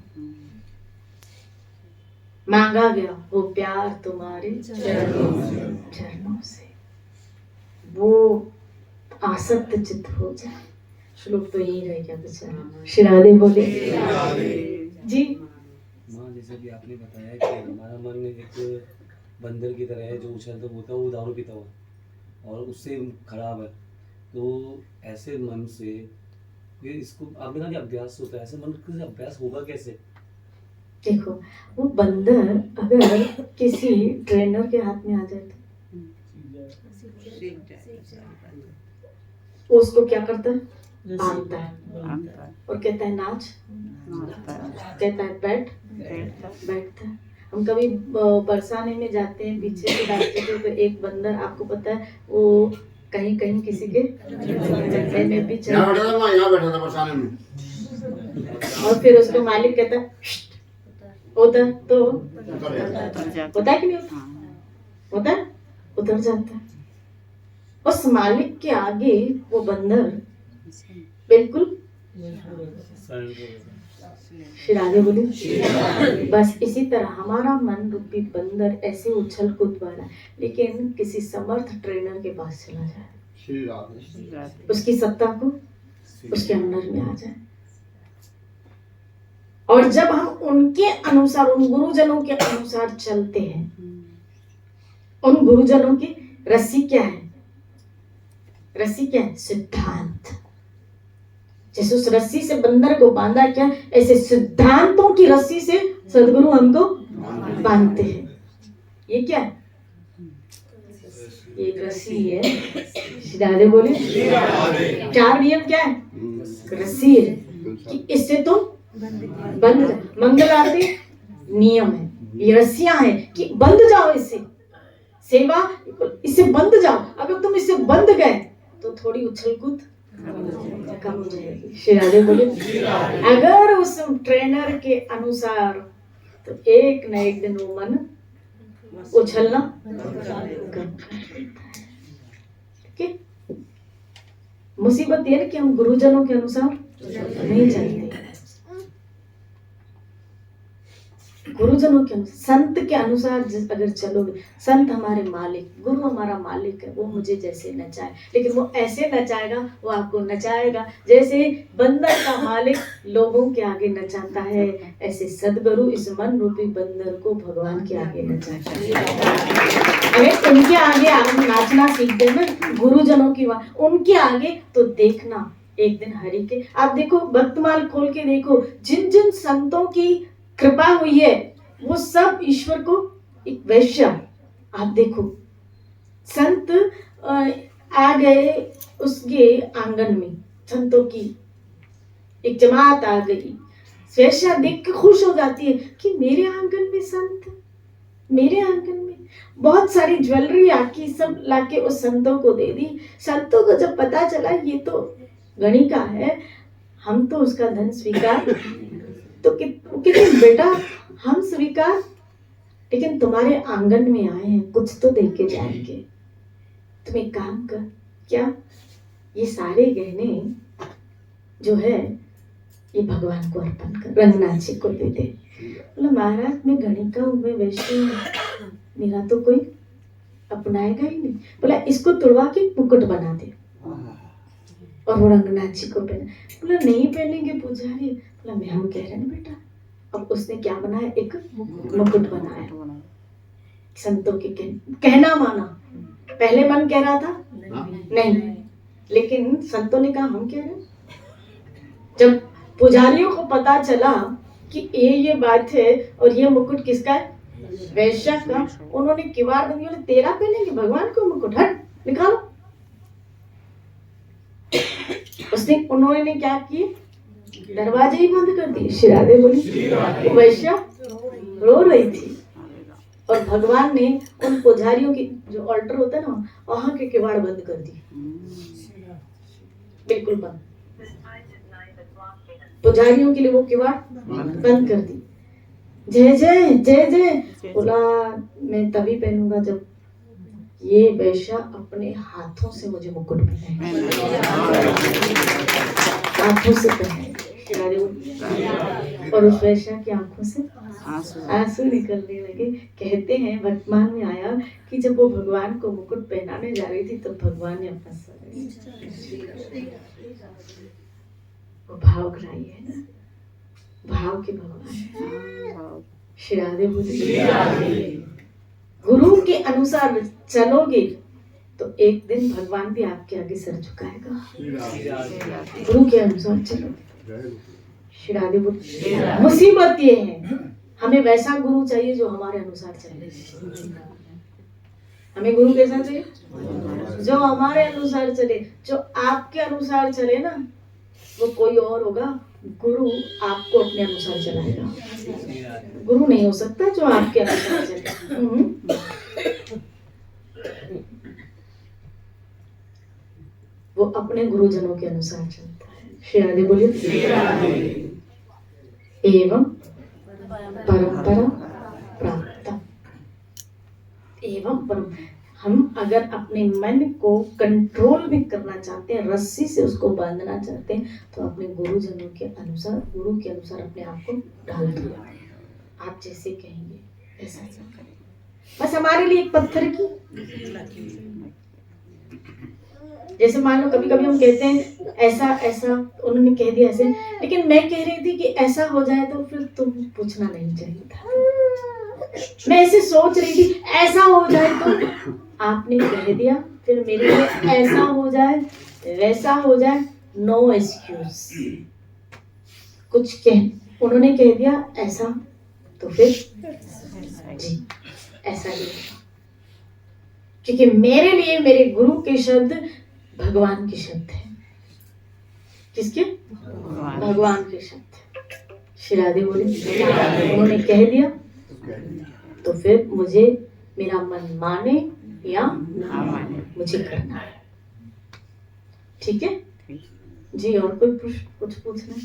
मांगा गया वो प्यार तुम्हारे चरणों से, वो आसक्त चित्त हो जाए। श्लोक तो यही रह गया बेचारा। श्री राधे बोले जी। माँ जैसा कि आपने बताया कि हमारा मन एक बंदर की तरह है, जो उछलता होता है वो दारू पीता हुआ और उससे खराब है। तो ऐसे मन से ये इसको आपने कहा कि अभ्यास होता है, ऐसे मन का अभ्यास होगा कैसे? देखो वो बंदर अगर किसी ट्रेनर के हाथ में आ जाए तो सीख जाएगा। वो उसको क्या करता है, बांधता है और कहता है नाच, कहता है बैठ, बैठता है। हम कभी बरसाने में जाते हैं पीछे के रास्ते पे, तो एक बंदर आपको पता है वो कहीं कहीं किसी के गड्ढे में भी चला, यहाँ बैठा था बरसाने में। और फिर उसको मालिक कहता है "श्श्ट", होता है तो होता है कि नहीं होता, होता है, उतर जाता है। उस मालिक के आगे वो बंदर बिल्कुल, फिर आगे बोली, बस इसी तरह हमारा मन रूपी बंदर ऐसे उछल कूद पा रहा है, लेकिन किसी समर्थ ट्रेनर के पास चला जाए, उसकी सत्ता को उसके अंदर में आ जाए, और जब हम उनके अनुसार, उन गुरुजनों के अनुसार चलते हैं, उन गुरुजनों की रस्सी क्या है, रस्सी क्या है, सिद्धांत। जैसे उस रस्सी से बंदर को बांधा क्या, ऐसे सिद्धांतों की रस्सी से सदगुरु हमको बांधते हैं। ये क्या है, ये एक रस्सी है, राधे बोले, चार नियम क्या है, रस्सी है कि इससे तुम बंध जाओ। मंगल आरती नियम है, ये रस्सियां हैं कि बंध जाओ इससे, सेवा इससे बंध जाओ। अगर तुम इससे बंध गए तो थोड़ी उछल कूद कम हो जाएगी। शिरादे बोले, अगर उस ट्रेनर के अनुसार तो एक न एक दिन वो मन उछलना ठीक है। मुसीबत ये है कि हम गुरुजनों के अनुसार नहीं चलते, गुरुजनों के अनुसार, संत के अनुसार अगर चलोगे, संत हमारे मालिक, गुरु हमारा मालिक है, वो मुझे जैसे नचाए, लेकिन वो ऐसे नचाएगा, वो आपको नचाएगा जैसे बंदर का मालिक लोगों के आगे नचाता है, ऐसे सदगुरु इस मन रूपी बंदर को भगवान के आगे नचाता है। अगर उनके आगे आप नाचना सीख गए ना, गुरुजनों की उनके आगे, तो देखना एक दिन हरि के, आप देखो भक्तमाल खोल के देखो, जिन जिन संतों की कृपा हुई है वो सब ईश्वर को एक वैश्य, आप देखो संत आ गए उसके आंगन में, संतों की एक जमात आ गई, वैश्या देख के खुश हो जाती है कि मेरे आंगन में संत, मेरे आंगन में बहुत सारी ज्वेलरी आकी सब लाके उस संतों को दे दी। संतों को जब पता चला ये तो गणी का है, हम तो उसका धन स्वीकार तो कितने बेटा हम स्वीकार, लेकिन तुम्हारे आंगन में आए हैं, कुछ तो दे के जाएंगे। तुम एक काम कर, क्या ये सारे गहने जो है ये भगवान को अर्पण कर, रंगनाथ जी को दे दे। बोला महाराज मैं गणिका हूँ, मैं वैश्य हूँ, मेरा तो कोई अपनाएगा ही नहीं। बोला इसको तुड़वा के मुकुट बना दे और वो रंगनाथ जी को पहना। बोला नहीं पहनेंगे पुजारी। बोला मैं हम कह रहे हैं बेटा। अब उसने क्या बनाया, एक मुकुट बनाया, संतों के कहना माना। पहले मन कह रहा था नहीं, लेकिन संतों ने कहा हम कह रहे हैं। जब पुजारियों को पता चला कि ये बात है और ये मुकुट किसका है, वैश्य का, उन्होंने किवाड़ बंदी, बोले तेरा पहनेंगे भगवान को मुकुट, हट निकालो। उन्होंने क्या किए, दरवाजे ही बंद कर दिए। शिरादे बोली, वैश्या रो रही थी और भगवान ने उन पुजारियों की जो ऑल्टर होता है ना, वहां के किवाड़ बंद कर दिए, बिल्कुल बंद। पुजारियों के लिए वो किवाड़ बंद कर दी। जय जय जय जय। बोला मैं तभी पहनूंगा जब ये वैश्या अपने हाथों से मुझे मुकुट पहनाए, हाथों से पहनाए। और उस वैश्या की आंखों से आंसू निकलने लगे। कहते हैं वर्तमान में आया कि जब वो भगवान को मुकुट पहनाने जा रही थी तो भगवान ने अपना वो भाव ग्राही है ना, भाव के भगवान। शिरादे बोले, गुरु के अनुसार चलोगे तो एक दिन भगवान भी आपके आगे सर झुकाएगा। गुरु के अनुसार चलो। शिरादे बोले, मुसीबत ये है हमें वैसा गुरु चाहिए जो हमारे अनुसार चले। हमें गुरु कैसा चाहिए? जो हमारे अनुसार चले। जो आपके अनुसार चले ना वो कोई और होगा, गुरु आपको अपने अनुसार चलाएगा। गुरु नहीं हो सकता जो आपके अनुसार चले। वो अपने गुरुजनों के अनुसार चलता है। श्री राधे बोलिए। एवं परंपरा प्राप्त। एवं परम, हम अगर अपने मन को कंट्रोल भी करना चाहते हैं, रस्सी से उसको बांधना चाहते हैं, तो अपने गुरुजनों के अनुसार, गुरु के अनुसार अपने आप को ढाल दो। आप जैसे कहेंगे ऐसा करें। बस हमारे लिए एक पत्थर की, जैसे मान लो कभी कभी हम कहते हैं ऐसा ऐसा, उन्होंने कह दिया ऐसे, लेकिन मैं कह रही थी कि ऐसा हो जाए तो फिर तुम पूछना नहीं चाहिए था। मैं ऐसे सोच रही थी ऐसा हो जाए तो आपने कह दिया, फिर मेरे लिए ऐसा हो जाए वैसा हो जाए, नो एक्सक्यूज। कुछ कह, उन्होंने कह दिया ऐसा तो फिर जी ऐसा ही होगा, क्योंकि मेरे लिए मेरे गुरु के शब्द भगवान के शब्द है। किसके? भगवान के शब्द। श्री राधे बोले। उन्होंने कह दिया तो फिर मुझे मेरा मन माने या ना माने, मुझे करना है। ठीक है जी। और कोई कुछ पूछना?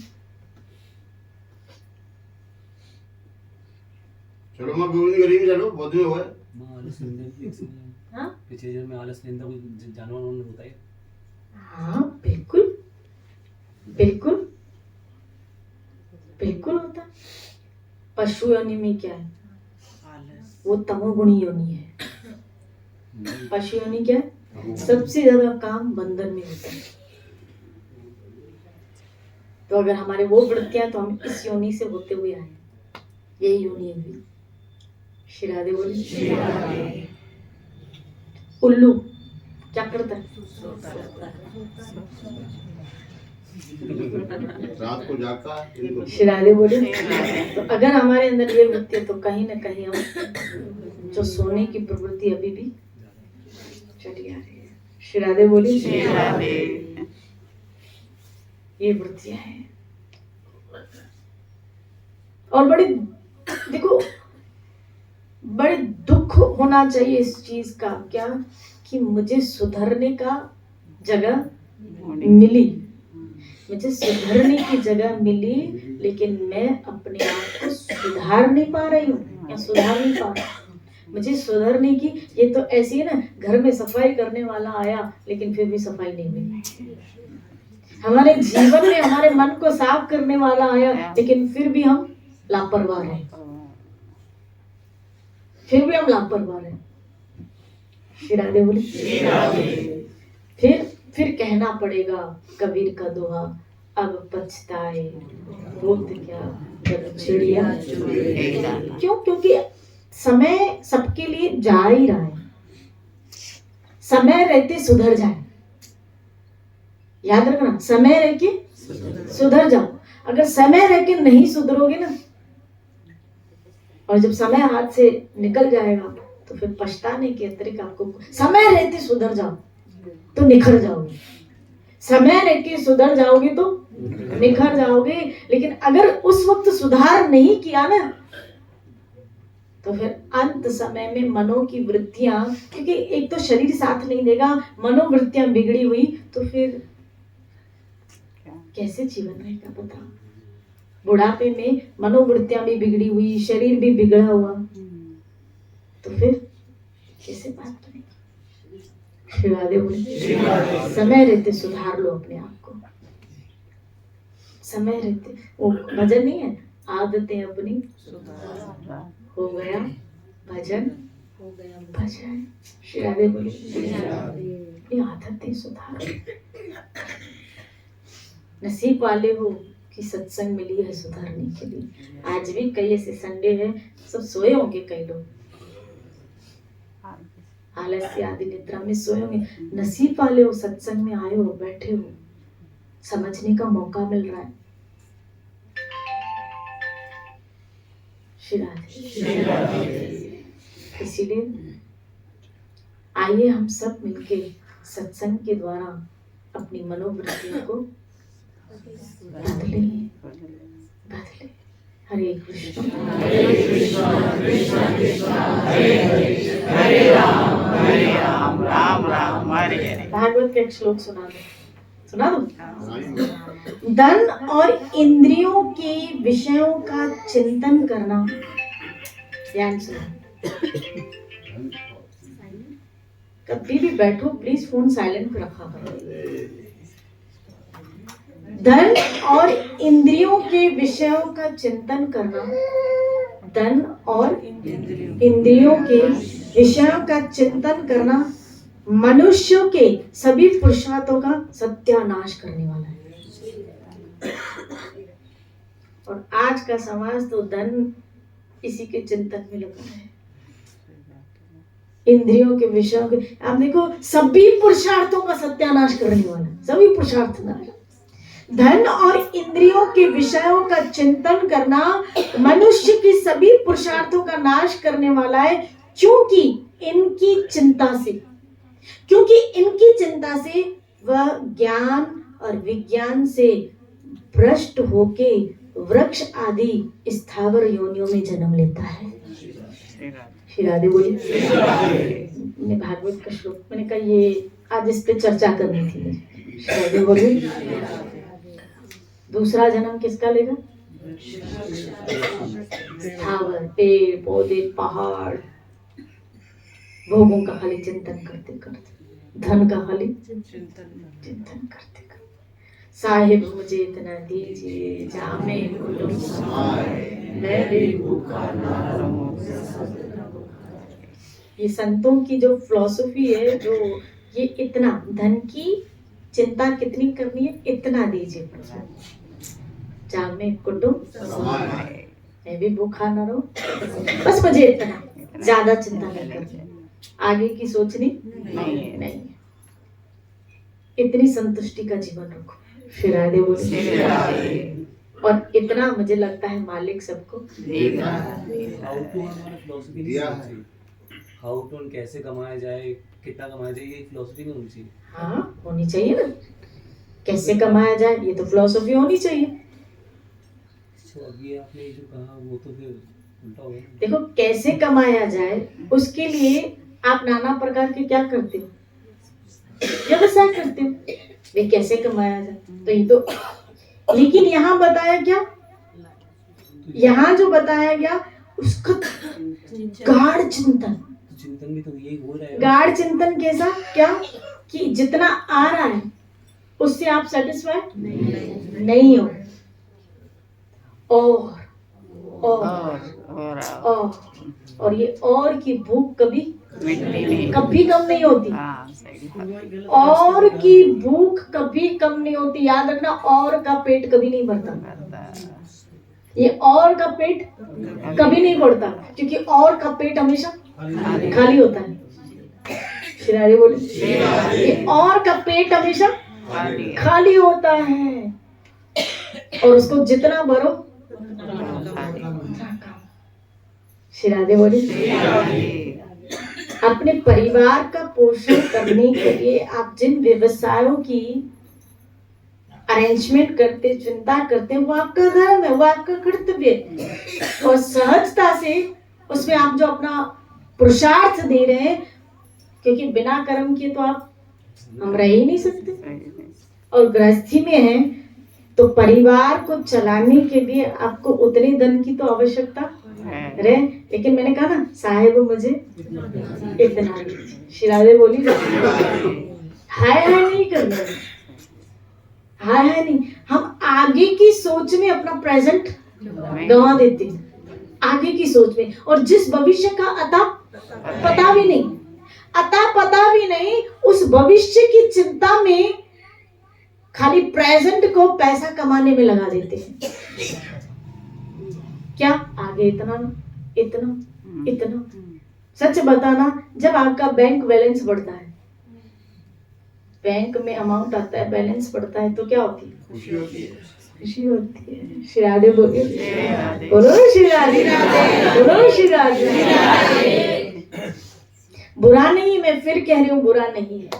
चलो मैं गुरु की गरीबी चलो बहुत दिन हुए। हाँ पिछले जन्म में आलस लेंदा कोई जानवर उन्होंने होता है। हाँ बिल्कुल बिल्कुल बिल्कुल होता। पशु योनि में क्या है? वो तमोगुणी योनि है। पशु योनि क्या है? सबसे ज्यादा काम बंदर में होता है। तो अगर हमारे वो वृत्तियां, तो हम इस योनि से होते हुए आए, यही योनि है। श्री राधे बोले। उल्लू क्या करता है? रात को जागता है। श्री राधे बोले। तो अगर हमारे अंदर ये वृत्ति है तो कहीं ना कहीं हम जो सोने की प्रवृत्ति अभी भी चली आ रही है। श्री राधे बोली। ये वृत्तियां हैं और बड़े, देखो बड़े दुख होना चाहिए इस चीज का, क्या कि मुझे सुधरने का जगह मिली, मुझे सुधरने की जगह मिली, लेकिन मैं अपने आप को सुधार नहीं पा रही हूँ या सुधार नहीं पा रही। मुझे सुधरने की, ये तो ऐसी है ना, घर में सफाई करने वाला आया लेकिन फिर भी सफाई नहीं मिली। हमारे जीवन में हमारे मन को साफ करने वाला आया लेकिन फिर भी हम लापरवाह हैं, फिर भी हम लापरवाह हैं। श्री राधे बोली। फिर कहना पड़ेगा कबीर का दोहा, अब पछताए भूत क्या जब चिड़िया चुगेगा। क्यों? क्योंकि समय सबके लिए जा ही रहा है। समय रहते सुधर जाए, याद रखना, समय रह के सुधर जाओ। अगर समय रह के नहीं सुधरोगे ना, और जब समय हाथ से निकल जाएगा तो फिर पछताने के अतिरिक्त आपको, समय रहते सुधर जाओ तो निखर जाओगे, समय रह के सुधर जाओगे तो निखर जाओगे। लेकिन अगर उस वक्त सुधार नहीं किया ना, तो फिर अंत समय में मनो की वृत्तियां, क्योंकि एक तो शरीर साथ नहीं देगा, मनोवृत्तियां बिगड़ी हुई तो फिर कैसे जीवन रहेगा बताओ। बुढ़ापे में मनोवृत्तियां भी बिगड़ी हुई, शरीर भी बिगड़ा हुआ, तो फिर कैसे बात बनेगी। श्री राधे बोले। समय रहते सुधार लो अपने आप को। समय रहते, वो भजन नहीं है, आदतें अपनी हो गया भजन, हो गया भजन। श्री राधे बोले। अपनी आदतें सुधारो। नसीब वाले हो कि सत्संग मिली है सुधारने के लिए। आज भी कई ऐसे संडे है, सब सोए होंगे, कई लोग आलस्य आदि निद्रा में सोए होंगे। नसीब वाले हो, सत्संग में आए हो, बैठे हो, समझने का मौका मिल रहा है। श्री राधे। इसीलिए आइए हम सब मिलके सत्संग के द्वारा अपनी मनोवृत्तियों को बदले। हरे कृष्ण राम राम हरे हरे। भागवत का एक श्लोक सुना दो। धन और इंद्रियों के विषयों का चिंतन करना, ध्यान से कभी भी बैठो प्लीज फोन साइलेंट रखा करो। धन और इंद्रियों के विषयों का चिंतन करना, धन और इंद्रियों के विषयों का चिंतन करना मनुष्यों के सभी पुरुषार्थों का सत्यानाश करने वाला है। और आज का समाज तो धन इसी के चिंतन में लगा है, इंद्रियों के विषयों के। आप देखो सभी पुरुषार्थों का सत्यानाश करने वाला है, सभी पुरुषार्थ नाश। धन और इंद्रियों के विषयों का चिंतन करना मनुष्य की सभी पुरुषार्थों का नाश करने वाला है, क्योंकि इनकी चिंता से वह ज्ञान और विज्ञान से भ्रष्ट होके वृक्ष आदि स्थावर योनियों में जन्म लेता है। श्री राधे बोली। मैंने भागवत का श्लोक, मैंने कहा ये आज इस पे चर्चा करनी थी मुझे। श्री राधे बोली। दूसरा जन्म किसका लेगा? स्थावर, पेड़ पौधे, पहाड़, भोगों का खाली चिंतन करते करते, धन का खाली चिंतन करते करते। साहिब मुझे इतना दीजिए जामे कुलुम समाए, मैं भी भूखा ना रहूं। ये संतों की जो फिलॉसफी है, जो ये इतना धन की चिंता कितनी करनी है, इतना दीजिए जामे कुटुंब समाए, मैं भी भूखा ना रहूं, बस मुझे इतना, ज्यादा चिंता नहीं करनी, आगे की सोचनी नहीं। इतनी संतुष्टि का जीवन रखो। श्री राधे बोले। और इतना मुझे लगता है मालिक सबको देगा। हाउ टू कैसे कमाया जाए, कितना कमाया जाए, ये फिलॉसफी नहीं होनी चाहिए। हाँ होनी चाहिए ना, कैसे कमाया जाए ये तो फिलॉसफी होनी चाहिए। तो अभी आपने जो कहा वो तो फिर उल्टा हो गया। देखो कैसे कमाया जाए, उसके लिए आप नाना प्रकार के क्या करते हो, व्यवसाय करते हो। वे कैसे कमाया जाए तो ये तो, लेकिन यहाँ बताया क्या, यहाँ जो बताया गया उसका गाढ़ चिंतन। चिंतन भी तो यही हो रहा है। गाढ़ चिंतन कैसा, क्या कि जितना आ रहा है उससे आप सेटिस्फाइड नहीं हो, और ये और की भूख कभी कम नहीं होती। और की भूख कभी कम नहीं होती, याद रखना। और का पेट कभी नहीं भरता, ये और का पेट कभी नहीं भरता, क्योंकि और का पेट हमेशा खाली होता है। श्री राधे बोले। ये और का पेट हमेशा खाली होता है, और उसको जितना भरो। श्री राधे बोले। अपने परिवार का पोषण करने के लिए आप जिन व्यवसायों की अरेंजमेंट करते, चिंता करते, वो आपका धर्म है, वो आपका कर्तव्य है। और सहजता से उसमें आप जो अपना पुरुषार्थ दे रहे हैं, क्योंकि बिना कर्म किए तो हम रह ही नहीं सकते। और गृहस्थी में है तो परिवार को चलाने के लिए आपको उतने धन की तो आवश्यकता रहे। लेकिन मैंने कहा ना, साहेब मुझे इतना। श्री राधे बोली। हाय नहीं करना, हाय नहीं। हम आगे की सोच में अपना प्रेजेंट गंवा देते हैं, आगे की सोच में। और जिस भविष्य का अता पता भी नहीं, उस भविष्य की चिंता में खाली प्रेजेंट को पैसा कमाने में लगा देते हैं। क्या आगे इतना। सच बताना, जब आपका बैंक बैलेंस बढ़ता है, बैंक में अमाउंट आता है, बैलेंस बढ़ता है, तो क्या होती है? खुशी होती है। श्री राधे बोलिए, बोलो श्री राधे, बोलो श्री राधे। बुरा नहीं, मैं फिर कह रही हूँ बुरा नहीं है,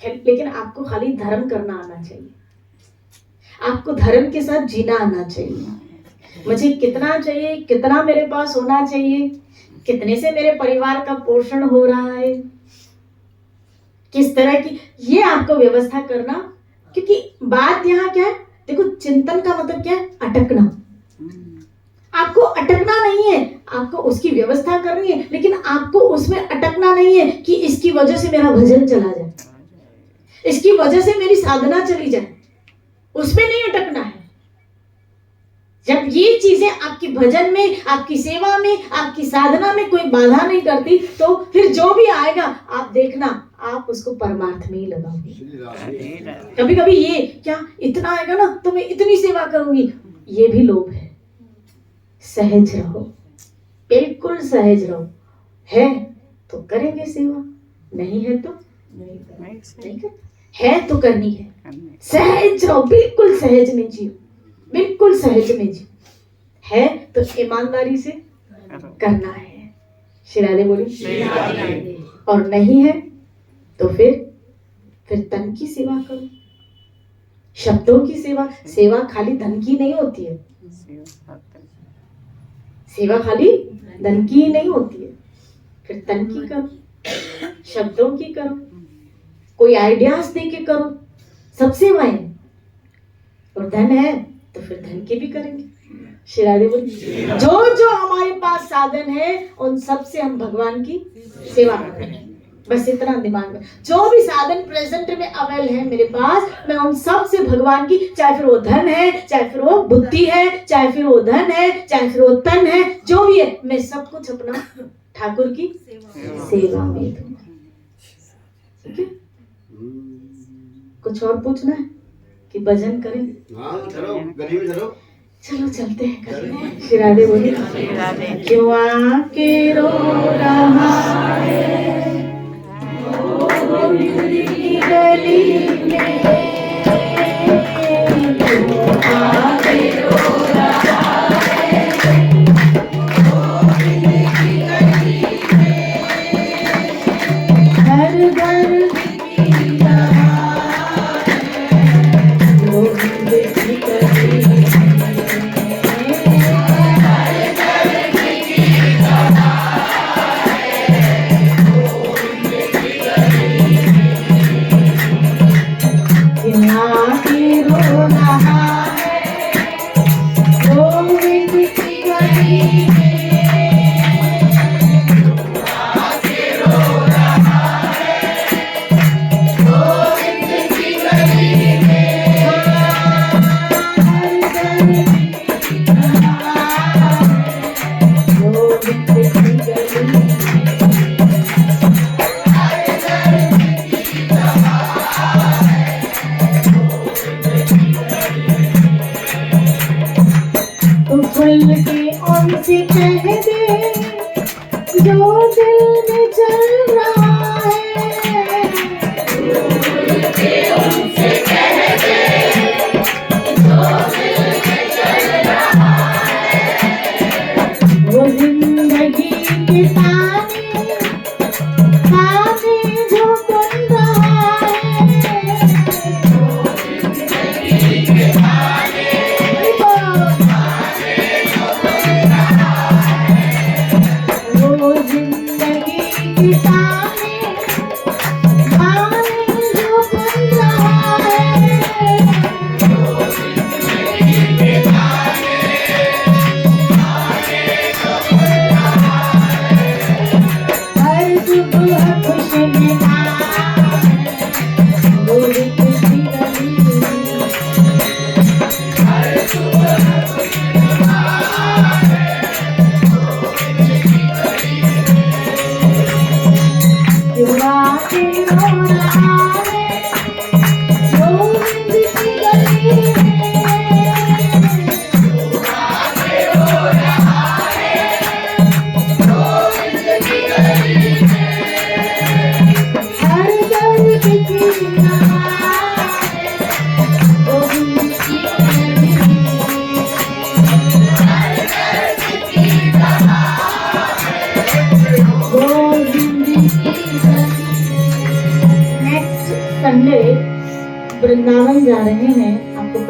लेकिन आपको खाली धर्म करना आना चाहिए, आपको धर्म के साथ जीना आना चाहिए। मुझे कितना चाहिए, कितना मेरे पास होना चाहिए, कितने से मेरे परिवार का पोषण हो रहा है, किस तरह की, ये आपको व्यवस्था करना। क्योंकि बात यहाँ क्या है, देखो चिंतन का मतलब क्या है, अटकना। आपको अटकना नहीं है, आपको उसकी व्यवस्था करनी है, लेकिन आपको उसमें अटकना नहीं है कि इसकी वजह से मेरा भजन चला जाए, इसकी वजह से मेरी साधना चली जाए, उसमें नहीं अटकना है। जब ये चीजें आपकी भजन में, आपकी सेवा में, आपकी साधना में कोई बाधा नहीं करती, तो फिर जो भी आएगा आप देखना, आप उसको परमार्थ में ही लगाओगे। कभी कभी ये क्या इतना आएगा ना तो मैं इतनी सेवा करूंगी, ये भी लोभ है। सहज रहो, बिल्कुल सहज रहो। है तो करेंगे सेवा, नहीं है तो नहीं कर, है तो करनी है। सहज रहो, बिल्कुल सहज में जियो, बिल्कुल सहज में जियो। है तो ईमानदारी से करना है। श्री राधे बोली। और नहीं है तो फिर तन की सेवा करो, शब्दों की सेवा। सेवा खाली धन की नहीं होती है, सेवा खाली धन की ही नहीं होती है, फिर तन की करो, शब्दों की करो, कोई आइडियाज दे के करो, सब सेवाएं। और धन है तो फिर धन की भी करेंगे। श्री राधे बोली। जो जो हमारे पास साधन है उन सब से हम भगवान की सेवा करें, बस इतना दिमाग में। जो भी साधन प्रेजेंट में अवेल है मेरे पास, मैं उन सब से भगवान की, चाहे फिर वो धन है, चाहे फिर वो बुद्धि है, चाहे फिर वो धन है, चाहे फिर वो तन है, जो भी है, मैं सब कुछ अपना ठाकुर की सेवा में दूंगा। कुछ और पूछना है कि भजन करें? हाँ चलो गली में चलो, चलो चलते हैं गली। श्री राधे बोली। क्यों आके रो रहा है गली में, क्यों आके रो रहा है हर घर की रहा है गोविंद की गली में। खुल के उनसे कह दे जो दिल में चल रहा है, खुल के उनसे कह दे जो दिल में चल रहा है। वो जिंदगी के ताने ताने जो बन रहा है, वो जिंदगी के ताने वृंदावन जा रहे हैं, आपको